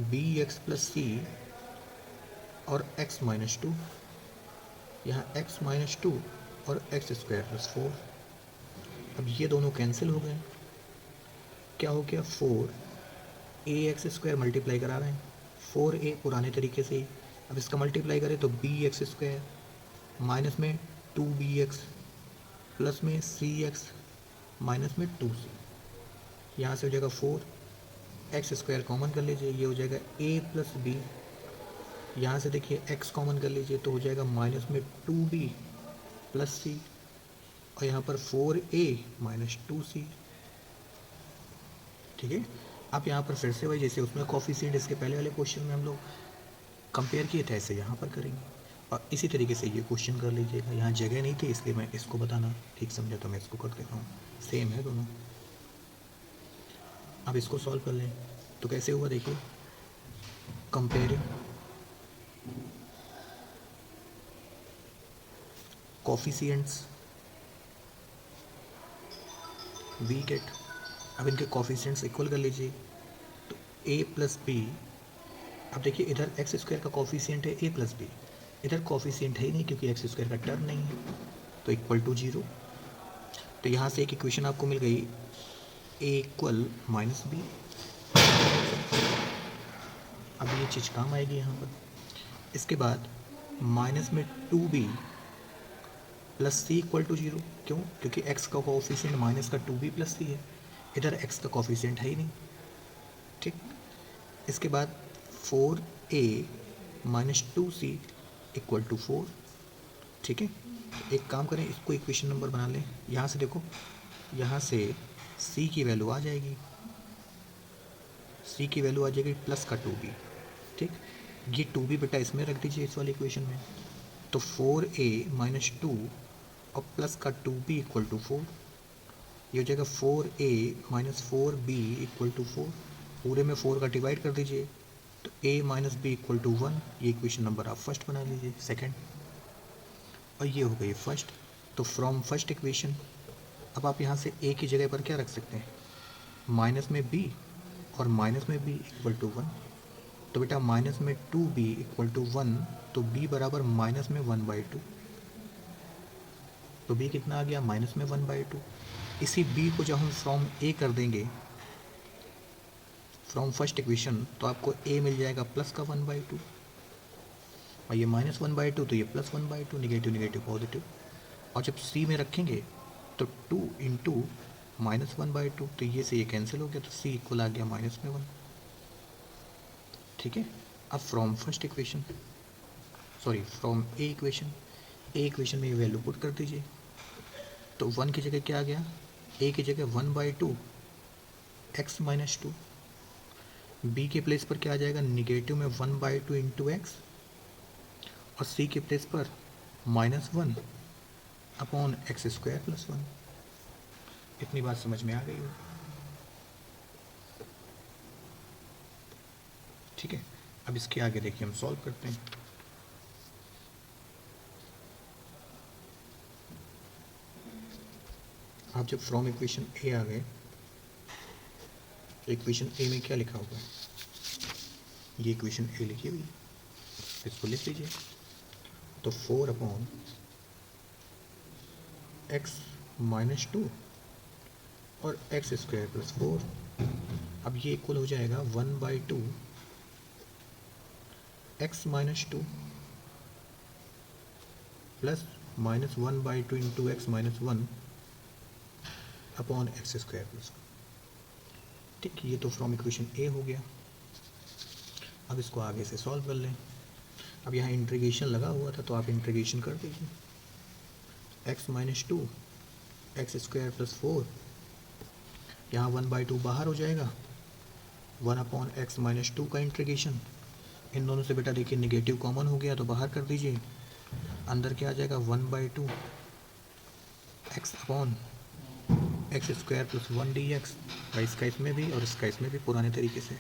b x plus c और x माइनस 2, यहाँ x माइनस 2 और एक्स स्क्वायर प्लस 4। अब ये दोनों कैंसिल हो गए, क्या हो गया, 4 a एक्स स्क्वायर मल्टीप्लाई करा रहे हैं, 4a पुराने तरीके से ही। अब इसका मल्टीप्लाई करें तो बी एक्स स्क्वायर माइनस में 2bx प्लस में cx माइनस में 2c, यहाँ से हो जाएगा 4 स्क्वायर कॉमन कर लीजिए, ये हो जाएगा a प्लस बी। यहाँ से देखिए x कॉमन कर लीजिए तो हो जाएगा माइनस में 2b प्लस c, और यहाँ पर 4a माइनस 2c। ठीक है, आप यहाँ पर फिर से वही जैसे उसमें कोफिशिएंट इसके पहले वाले क्वेश्चन में हम लोग कंपेयर किए थे ऐसे यहाँ पर करेंगे, और इसी तरीके से ये क्वेश्चन कर लीजिएगा। यहाँ जगह नहीं थी इसलिए मैं इसको बताना ठीक समझा तो मैं इसको कर देता हूँ, सेम है दोनों। अब इसको सॉल्व कर लें तो कैसे हुआ, देखिए कंपेयरिंग कोफिशिएंट्स वी गेट। अब इनके कोफिशिएंट्स इक्वल कर लीजिए, तो a प्लस बी। अब देखिए इधर एक्स स्क्वायर का कोफिशिएंट है a प्लस बी, इधर कोफिशिएंट है ही नहीं क्योंकि एक्स स्क्वायर का टर्म नहीं है, तो इक्वल टू 0। तो यहाँ से एक इक्वेशन आपको मिल गई a इक्वल माइनस बी। अब ये चीज़ काम आएगी यहाँ पर। इसके बाद माइनस में 2b plus C equal to 0, क्यों, क्योंकि x का कोफिशिएंट माइनस का 2b प्लस सी है, इधर x का कोफिशिएंट है ही नहीं। ठीक, इसके बाद 4a minus 2c equal to 4। ठीक है, एक काम करें, इसको इक्वेशन नंबर बना लें। यहाँ से देखो, यहाँ से c की वैल्यू आ जाएगी, c की वैल्यू आ जाएगी प्लस का 2b। ठीक, ये 2b बेटा इसमें रख दीजिए, इस वाली इक्वेशन में। तो 4a माइनस 2 और प्लस का 2b इक्वल टू 4। ये हो जाएगा 4a minus 4b equal to 4। पूरे में 4 का डिवाइड कर दीजिए, तो a minus b equal to 1। ये इक्वेशन नंबर आप फर्स्ट बना लीजिए, सेकंड। और ये हो गई फर्स्ट। तो फ्रॉम फर्स्ट इक्वेशन अब आप यहाँ से a की जगह पर क्या रख सकते हैं, माइनस में b और माइनस में b इक्वल टू 1। तो बेटा माइनस में 2b इक्वल टू 1, तो b बराबर माइनस में 1/2। तो b कितना आ गया, माइनस में 1/2। इसी b को जब हम फ्रॉम a कर देंगे, फ्रॉम फर्स्ट इक्वेशन, तो आपको a मिल जाएगा प्लस का 1/2, और ये माइनस 1/2, तो ये प्लस 1/2, निगेटिव निगेटिव पॉजिटिव। और जब c में रखेंगे तो 2 इंटू माइनस 1/2, तो ये से ये कैंसिल हो गया, तो c इक्वल आ गया माइनस में 1। ठीक है, अब from first equation, sorry from A equation में ये वैल्यू पुट कर दीजिए। तो 1 की जगह क्या आ गया, a की जगह 1/2 x माइनस 2। b के प्लेस पर क्या आ जाएगा, निगेटिव में 1/2 इंटू एक्स, और c के प्लेस पर minus 1 upon x square plus 1। इतनी बात समझ में आ गई हो? ठीक है, अब इसके आगे देखिए हम सॉल्व करते हैं। आप जब फ्रॉम इक्वेशन ए आ गए, तो इक्वेशन ए में क्या लिखा हुआ है, ये इक्वेशन ए लिखी हुई है, इसको लिख लीजिए। तो 4 अपॉन एक्स माइनस 2 और एक्स स्क्वायर प्लस 4। अब ये इक्वल हो जाएगा 1/2 x minus 2 plus minus 1/2 into x minus 1 upon x square plus 1। ठीक, ये तो फ्रॉम इक्वेशन ए हो गया। अब इसको आगे से सॉल्व कर लें। अब यहाँ इंटीग्रेशन लगा हुआ था, तो आप इंटीग्रेशन कर दीजिए। X minus 2 x square plus 4, यहाँ 1/2 बाहर हो जाएगा, 1 अपॉन एक्स माइनस 2 का इंटीग्रेशन। इन दोनों से बेटा देखिए निगेटिव कॉमन हो गया, तो बाहर कर दीजिए। अंदर क्या आ जाएगा, 1/2 x upon x square plus 1 d x. इसका इसमें भी और इसका इसमें भी पुराने तरीके से,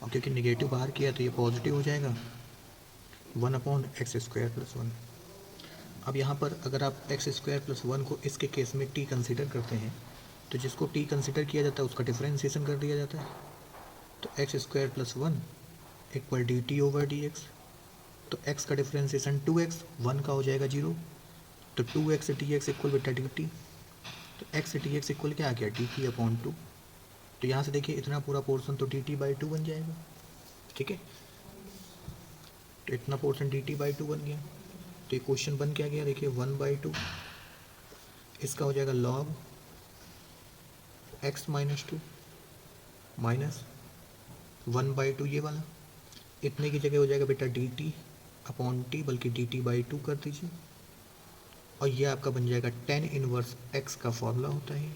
और क्योंकि निगेटिव बाहर किया तो ये पॉजिटिव हो जाएगा, 1 अपॉन एक्स स्क्वायर प्लस 1। अब यहाँ पर अगर आप एक्स स्क्वायर प्लस 1 को इसके केस में टी कंसिडर करते हैं, तो जिसको टी कंसिडर किया जाता है उसका डिफरेंशिएशन कर दिया जाता है। तो x square plus 1 equal D T over D x. तो एक्स का डिफरेंशिएशन 2x, 1 का हो जाएगा 0, तो 2x डी एक्स इक्वल बेटा डी टी। तो एक्स डी एक्स इक्वल क्या आ गया, डी टी अपॉन 2। तो यहाँ से देखिए इतना पूरा पोर्शन तो डी टी बाई 2 बन जाएगा। ठीक है, तो इतना पोर्शन डी टी बाई 2 बन गया। तो ये क्वेश्चन बन क्या गया, देखिए 1/2, इसका हो जाएगा लॉग एक्स माइनस 2 माइनस 1/2 ये वाला, इतने की जगह हो जाएगा बेटा डी टी अपॉन टी, बल्कि डी टी बाई 2 कर दीजिए। और ये आपका बन जाएगा tan इनवर्स x का फॉर्मूला होता है।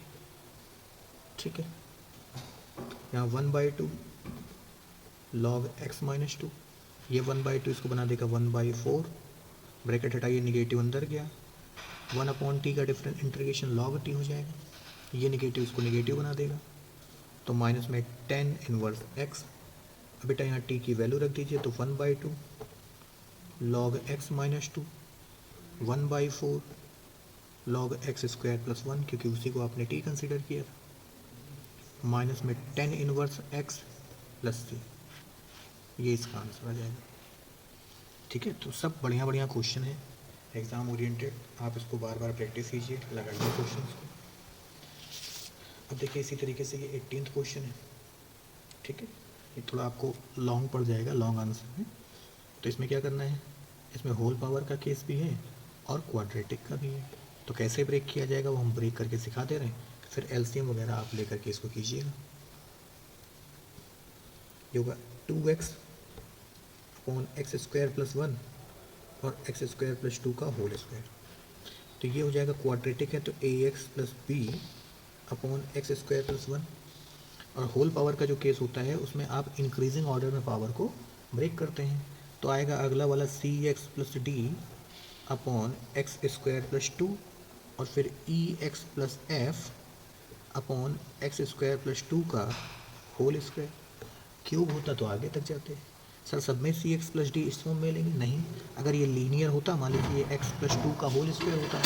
ठीक है, यहाँ 1/2 लॉग x माइनस 2, ये 1/2 इसको बना देगा 1/4, ब्रैकेट हटाइए, निगेटिव अंदर गया, 1 अपॉन टी का डिफरेंस इंटीग्रेशन लॉग टी हो जाएगा, ये निगेटिव इसको निगेटिव बना देगा, तो माइनस में tan इनवर्स x। अब बेटा यहाँ t की वैल्यू रख दीजिए, तो 1/2 log x minus 2 1/4 log x square plus 1, क्योंकि उसी को आपने t कंसिडर किया था, माइनस में tan inverse x plus c। ये इसका आंसर आ जाएगा। ठीक है, तो सब बढ़िया बढ़िया क्वेश्चन है, एग्ज़ाम ओरिएंटेड। आप इसको बार बार प्रैक्टिस कीजिए, लगाइए क्वेश्चन को। अब देखिए इसी तरीके से ये 18th क्वेश्चन है। ठीक है, ये थोड़ा आपको लॉन्ग पड़ जाएगा, लॉन्ग आंसर है। तो इसमें क्या करना है, इसमें होल पावर का केस भी है और क्वाड्रेटिक का भी है। तो कैसे ब्रेक किया जाएगा वो हम ब्रेक करके सिखा दे रहे हैं, फिर एलसीएम वगैरह आप लेकर के इसको कीजिएगा। ये होगा 2x upon x square plus one और एक्स स्क्वायर प्लस टू का होल स्क्वायर। तो ये हो जाएगा क्वाड्रेटिक है, तो a x plus b upon x square plus one. और होल पावर का जो केस होता है उसमें आप इंक्रीजिंग ऑर्डर में पावर को ब्रेक करते हैं, तो आएगा अगला वाला c x plus d upon x square plus two और फिर e x plus F upon x square plus two का होल स्क्वायर। क्यूब होता तो आगे तक जाते। सर सब में सी एक्स प्लस डी इस फॉर्म में लेंगे, नहीं। अगर ये लीनियर होता, मान लीजिए ये एक्स प्लस टू का होल स्क्वायर होता,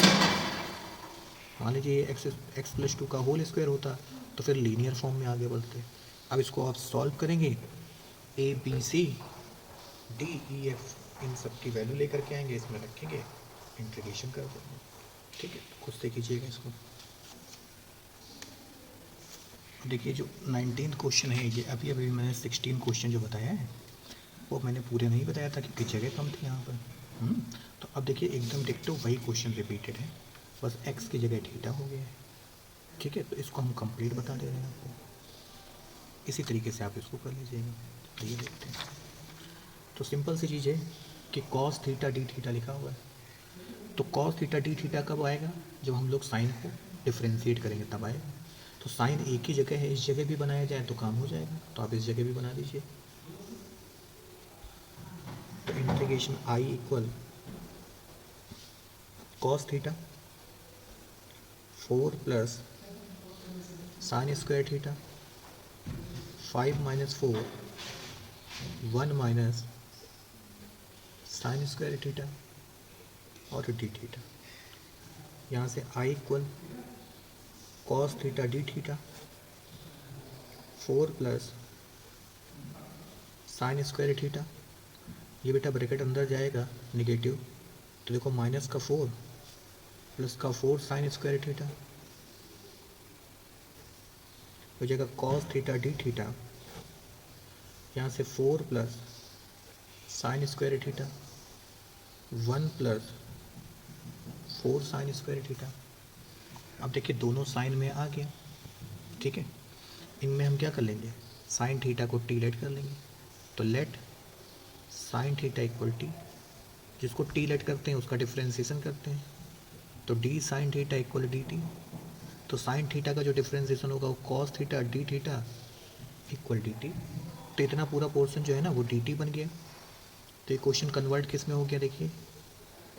मान लीजिए ये एक्स प्लस टू का होल स्क्वायर होता, तो फिर लीनियर फॉर्म में आगे बढ़ते। अब इसको आप सॉल्व करेंगे, a b c d e f इन सब की वैल्यू लेकर के आएंगे, इसमें रखेंगे, इंटीग्रेशन कर देंगे। ठीक है, खुद से कीजिएगा इसको। देखिए जो 19th क्वेश्चन है ये, अभी अभी मैंने 16 क्वेश्चन जो बताया है वो मैंने पूरे नहीं बताया था क्योंकि जगह कम थी यहाँ पर। तो अब देखिए एकदम डिक्टो वही क्वेश्चन रिपीटेड है, बस एक्स की जगह थीटा हो गया है। ठीक है, तो इसको हम कंप्लीट बता दे रहे हैं आपको, इसी तरीके से आप इसको कर लीजिएगा। तो ये देखते हैं, तो सिंपल सी चीज़ है कि कॉस थीटा डी थीटा लिखा हुआ है, तो कॉस थीटा डी थीटा कब आएगा, जब हम लोग साइन को डिफ्रेंशिएट करेंगे तब आएगा। तो साइन एक ही जगह है, इस जगह भी बनाया जाए तो काम हो जाएगा, तो आप इस जगह भी बना दीजिए। तो integration I equal cos theta 4 plus sine square theta 5 minus 4 1 minus sine square theta और डी थीटा। यहाँ से I equal cos theta d theta 4 plus sine square theta, ये बेटा ब्रैकेट अंदर जाएगा निगेटिव, तो देखो माइनस का 4 प्लस का 4 साइन स्क्वायर थीटा हो जाएगा कॉस थीटा डी थीटा। यहाँ से 4 plus sine square theta 1 plus 4 sign square theta. अब देखिए दोनों साइन में आ गया। ठीक है, इनमें हम क्या कर लेंगे, साइन थीटा को टी लेट कर लेंगे, तो late sine theta equal T, जिसको टी लेट करते हैं उसका डिफ्रेंसिएशन करते हैं, तो D sine theta equal D T. तो साइन थीटा का जो डिफ्रेंसिएशन होगा वो cos theta d theta equal D T. तो इतना पूरा पोर्शन जो है ना वो डी टी बन गया। तो ये क्वेश्चन कन्वर्ट किस में हो गया, देखिए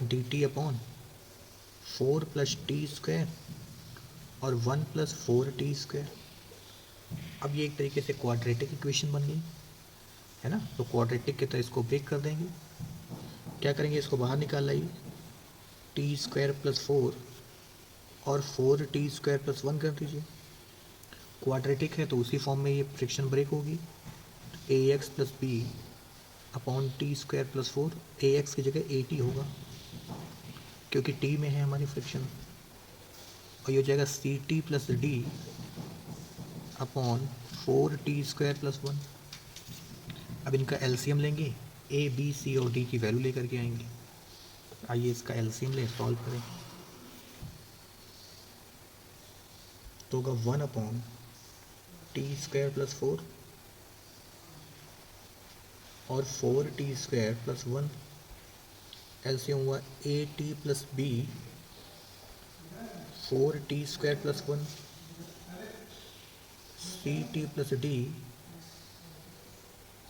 D T upon 4 plus T square और 1 प्लस 4 टी स्क्वायर। अब ये एक तरीके से क्वाड्रेटिक इक्वेशन बन गई है ना, तो क्वाड्रेटिक की तरह इसको ब्रेक कर देंगे। क्या करेंगे, इसको बाहर निकाल लाइए, टी स्क्वायर प्लस 4 और 4 टी स्क्वायर प्लस 1 कर दीजिए। क्वाड्रेटिक है तो उसी फॉर्म में ये फ्रिक्शन ब्रेक होगी, a x plus b upon t square plus 4, a x की जगह ए टी होगा क्योंकि टी में है हमारी फ्रिक्शन, और ये हो जाएगा c t plus d upon 4 t square plus 1। अब इनका एलसीएम लेंगे, ए बी सी और डी की वैल्यू लेकर के आएंगे। आइए इसका एलसीएम लें, सॉल्व करें, तो होगा 1 अपॉन टी स्क्वायर प्लस 4 और 4 टी स्क्वायर प्लस 1, एलसीएम हुआ a t plus b 4 t square plus 1 c t plus d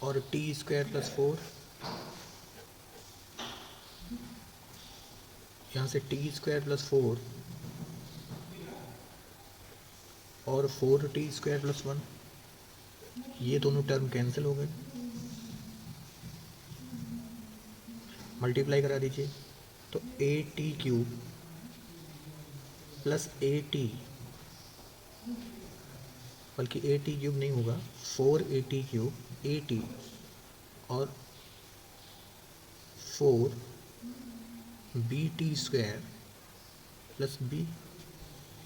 और टी स्क्वायर प्लस 4, यहाँ से टी स्क्वायर प्लस 4 और 4 टी स्क्वायर प्लस 1, ये दोनों टर्म कैंसिल हो गए, मल्टीप्लाई करा दीजिए, तो a t cube plus a t, बल्कि ए टी क्यूब नहीं होगा, 4 a t cube a t और 4 b t square plus b,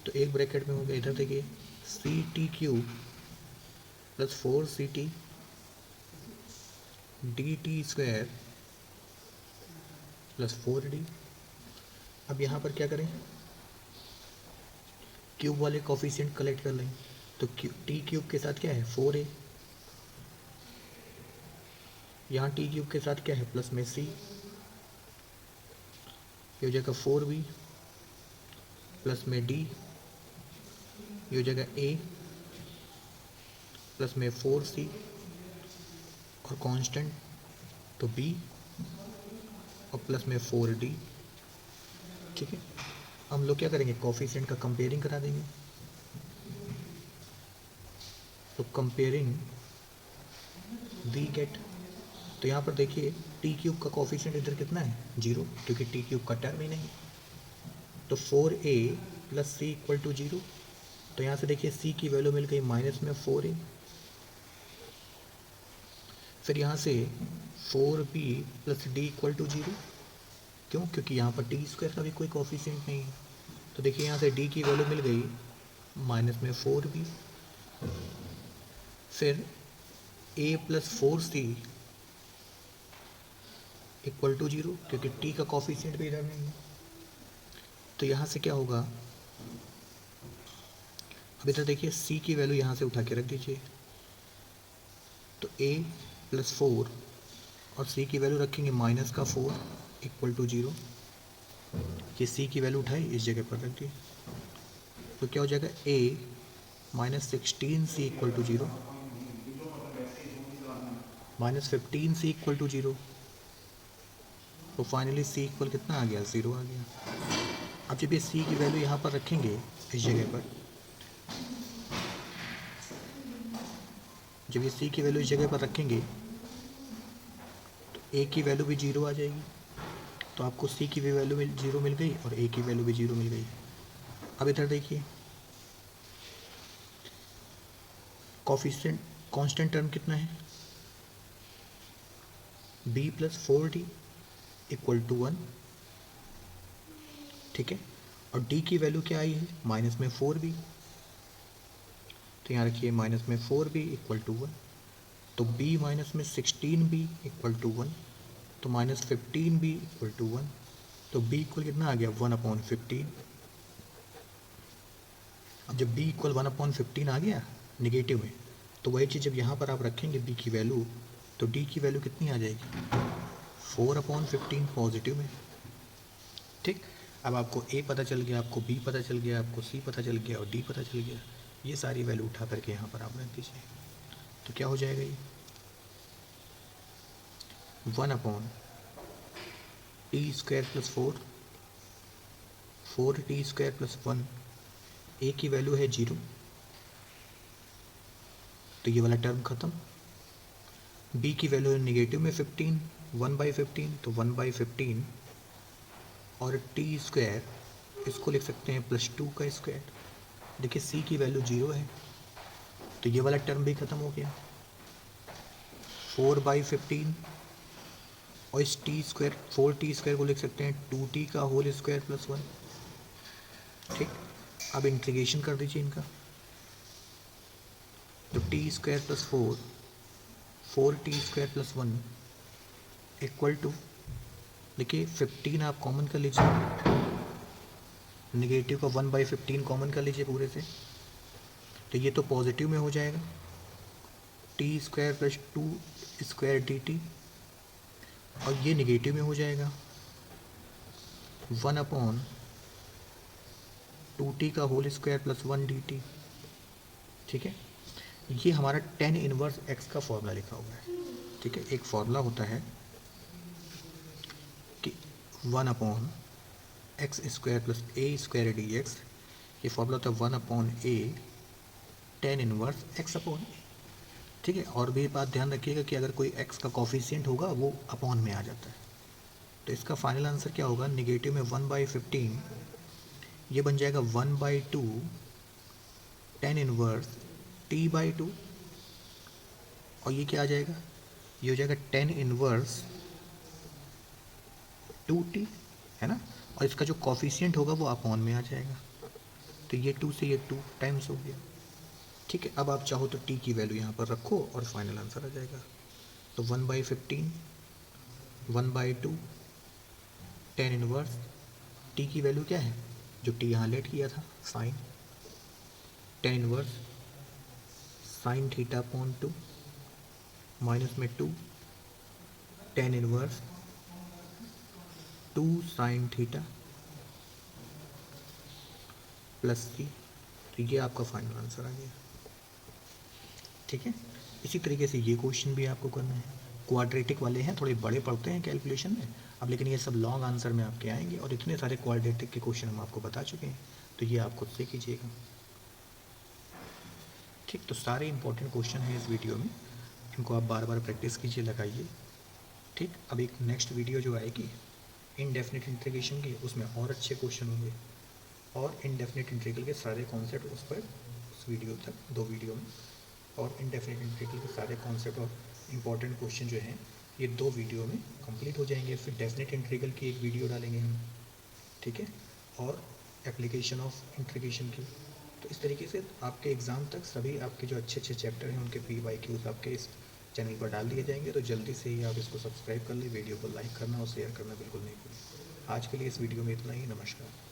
तो एक ब्रैकेट में हो गया, इधर देखिए c t cube plus 4 c t d t square plus 4 d. अब यहाँ पर क्या करें, क्यूब वाले कोफिशिएंट कलेक्ट कर लें, तो टी क्यूब के साथ क्या है 4a यहाँ टी क्यूब के साथ क्या है, प्लस में सी, ये हो जाएगा 4b प्लस में डी, ये हो जाएगा a प्लस में 4c और कांस्टेंट तो b और प्लस में 4d। ठीक है, हम लोग क्या करेंगे, कोफिशिएंट का कंपेयरिंग करा देंगे। तो कंपेयरिंग वी गेट, तो यहाँ पर देखिए टी क्यूब का कोफिशिएंट इधर कितना है, 0, क्योंकि टी क्यूब का टर्म ही नहीं। तो 4a plus C equal to 0, तो यहाँ से देखिए c की वैल्यू मिल गई माइनस में 4a। फिर यहाँ से 4b plus D equal to 0, क्यों, क्योंकि यहाँ पर टी स्क्वायर का भी कोई कोफिशिएंट नहीं है। तो देखिए यहाँ से डी की वैल्यू मिल गई माइनस में 4b। फिर a plus 4c equal to 0, क्योंकि t का कोफिशिएंट भी इधर नहीं है। तो यहाँ से क्या होगा, अब इधर देखिए c की वैल्यू यहाँ से उठा के रख दीजिए। तो a प्लस 4 और c की वैल्यू रखेंगे माइनस का 4 इक्वल टू 0। ये c की वैल्यू उठाई इस जगह पर रख दी, तो क्या हो जाएगा a minus 16c equal to 0, minus 15c equal to 0। तो फाइनली c इक्वल कितना आ गया, 0 आ गया। अब जब ये c की वैल्यू यहाँ पर रखेंगे इस जगह पर, जब ये c की वैल्यू इस जगह पर रखेंगे तो a की वैल्यू भी 0 आ जाएगी। तो आपको c की भी वैल्यू 0 मिल गई और a की वैल्यू भी 0 मिल गई। अब इधर देखिए कोफिशिएंट कांस्टेंट टर्म कितना है, b plus 4d equal to 1। ठीक है, और d की वैल्यू क्या आई है, माइनस में 4b, तो यहाँ रखिए माइनस में 4b इक्वल टू 1। तो b माइनस में 16b इक्वल टू 1, तो माइनस 15b इक्वल टू 1। तो b इक्वल कितना आ गया, 1/15। अब जब b इक्वल 1/15 आ गया निगेटिव में, तो वही चीज़ जब यहाँ पर आप रखेंगे b की वैल्यू, तो d की वैल्यू कितनी आ जाएगी, 4/15 पॉजिटिव में। ठीक, अब आपको a पता चल गया, आपको b पता चल गया, आपको c पता चल गया और d पता चल गया। ये सारी वैल्यू उठा करके यहाँ पर आप रख दीजिए, तो क्या हो जाएगा ये 1/t² plus 4t² plus 1। a की वैल्यू है 0, तो ये वाला टर्म खत्म। b की वैल्यू है निगेटिव में 15, 1/15, तो 1/15 और t² इसको लिख सकते हैं प्लस 2 का स्क्वायर। देखिए c की वैल्यू 0 है, तो ये वाला टर्म भी खत्म हो गया। 4/15 और इस t² 4t² को लिख सकते हैं 2t का होल स्क्वायर प्लस 1। ठीक, अब इंटीग्रेशन कर दीजिए इनका, तो t² plus 4t² plus 1 equal to, देखिए 15 आप कॉमन कर लीजिए, निगेटिव का 1/15 कॉमन कर लीजिए पूरे से, तो ये तो पॉजिटिव में हो जाएगा, t² प्लस 2² dt, और ये निगेटिव में हो जाएगा 1/2t का होल स्क्वायर प्लस 1 dt। ठीक है, ये हमारा tan इनवर्स x का फॉर्मूला लिखा हुआ है। ठीक है, एक फॉर्मूला होता है कि 1/x² प्लस a² dx, ये फॉर्मूला होता है 1/a tan इनवर्स x/a। ठीक है, और भी बात ध्यान रखिएगा कि अगर कोई x का कोफिशिएंट होगा वो अपॉन में आ जाता है। तो इसका फाइनल आंसर क्या होगा, निगेटिव में 1/15, ये बन जाएगा 1/2 tan इनवर्स t/2, और ये क्या आ जाएगा, ये हो जाएगा tan इनवर्स 2t, है ना, और इसका जो कोफिशिएंट होगा वो अपॉन में आ जाएगा, तो ये 2 से ये 2 टाइम्स हो गया। ठीक है, अब आप चाहो तो t की वैल्यू यहाँ पर रखो और फाइनल आंसर आ जाएगा। तो 1/15 1/2 tan इनवर्स t की वैल्यू क्या है, जो t यहाँ लेट किया था, sine tan inverse sine theta upon 2 minus में 2 tan inverse 2 sine theta plus c. तो ये आपका फाइनल आंसर आ गया। ठीक है, इसी तरीके से ये क्वेश्चन भी आपको करना है। क्वाड्रेटिक वाले हैं, थोड़े बड़े पड़ते हैं कैलकुलेशन में अब, लेकिन ये सब लॉन्ग आंसर में आपके आएंगे और इतने सारे क्वाड्रेटिक के क्वेश्चन हम आपको बता चुके हैं, तो ये आप खुद से कीजिएगा। ठीक, तो सारे इंपॉर्टेंट क्वेश्चन हैं इस वीडियो में, इनको आप बार बार प्रैक्टिस कीजिए, लगाइए। ठीक, अब एक नेक्स्ट वीडियो जो आएगी इनडेफिनिट इंटीग्रेशन की, उसमें और अच्छे क्वेश्चन होंगे और इनडेफिनिट इंटीग्रल के सारे कॉन्सेप्ट उस पर उस वीडियो तक 2 वीडियो में, और इनडेफिनिट इंटीग्रल के सारे कॉन्सेप्ट और इम्पॉर्टेंट क्वेश्चन जो हैं ये 2 वीडियो में कंप्लीट हो जाएंगे। फिर डेफिनेट इंटीग्रल की एक वीडियो डालेंगे हम, ठीक है, और एप्लीकेशन ऑफ इंटीग्रेशन की। तो इस तरीके से आपके एग्ज़ाम तक सभी आपके जो अच्छे अच्छे चैप्टर हैं उनके PYQs आपके इस चैनल पर डाल दिए जाएंगे। तो जल्दी से ही आप इसको सब्सक्राइब कर लें, वीडियो को लाइक करना और शेयर करना बिल्कुल नहीं भूलें। आज के लिए इस वीडियो में इतना ही। नमस्कार।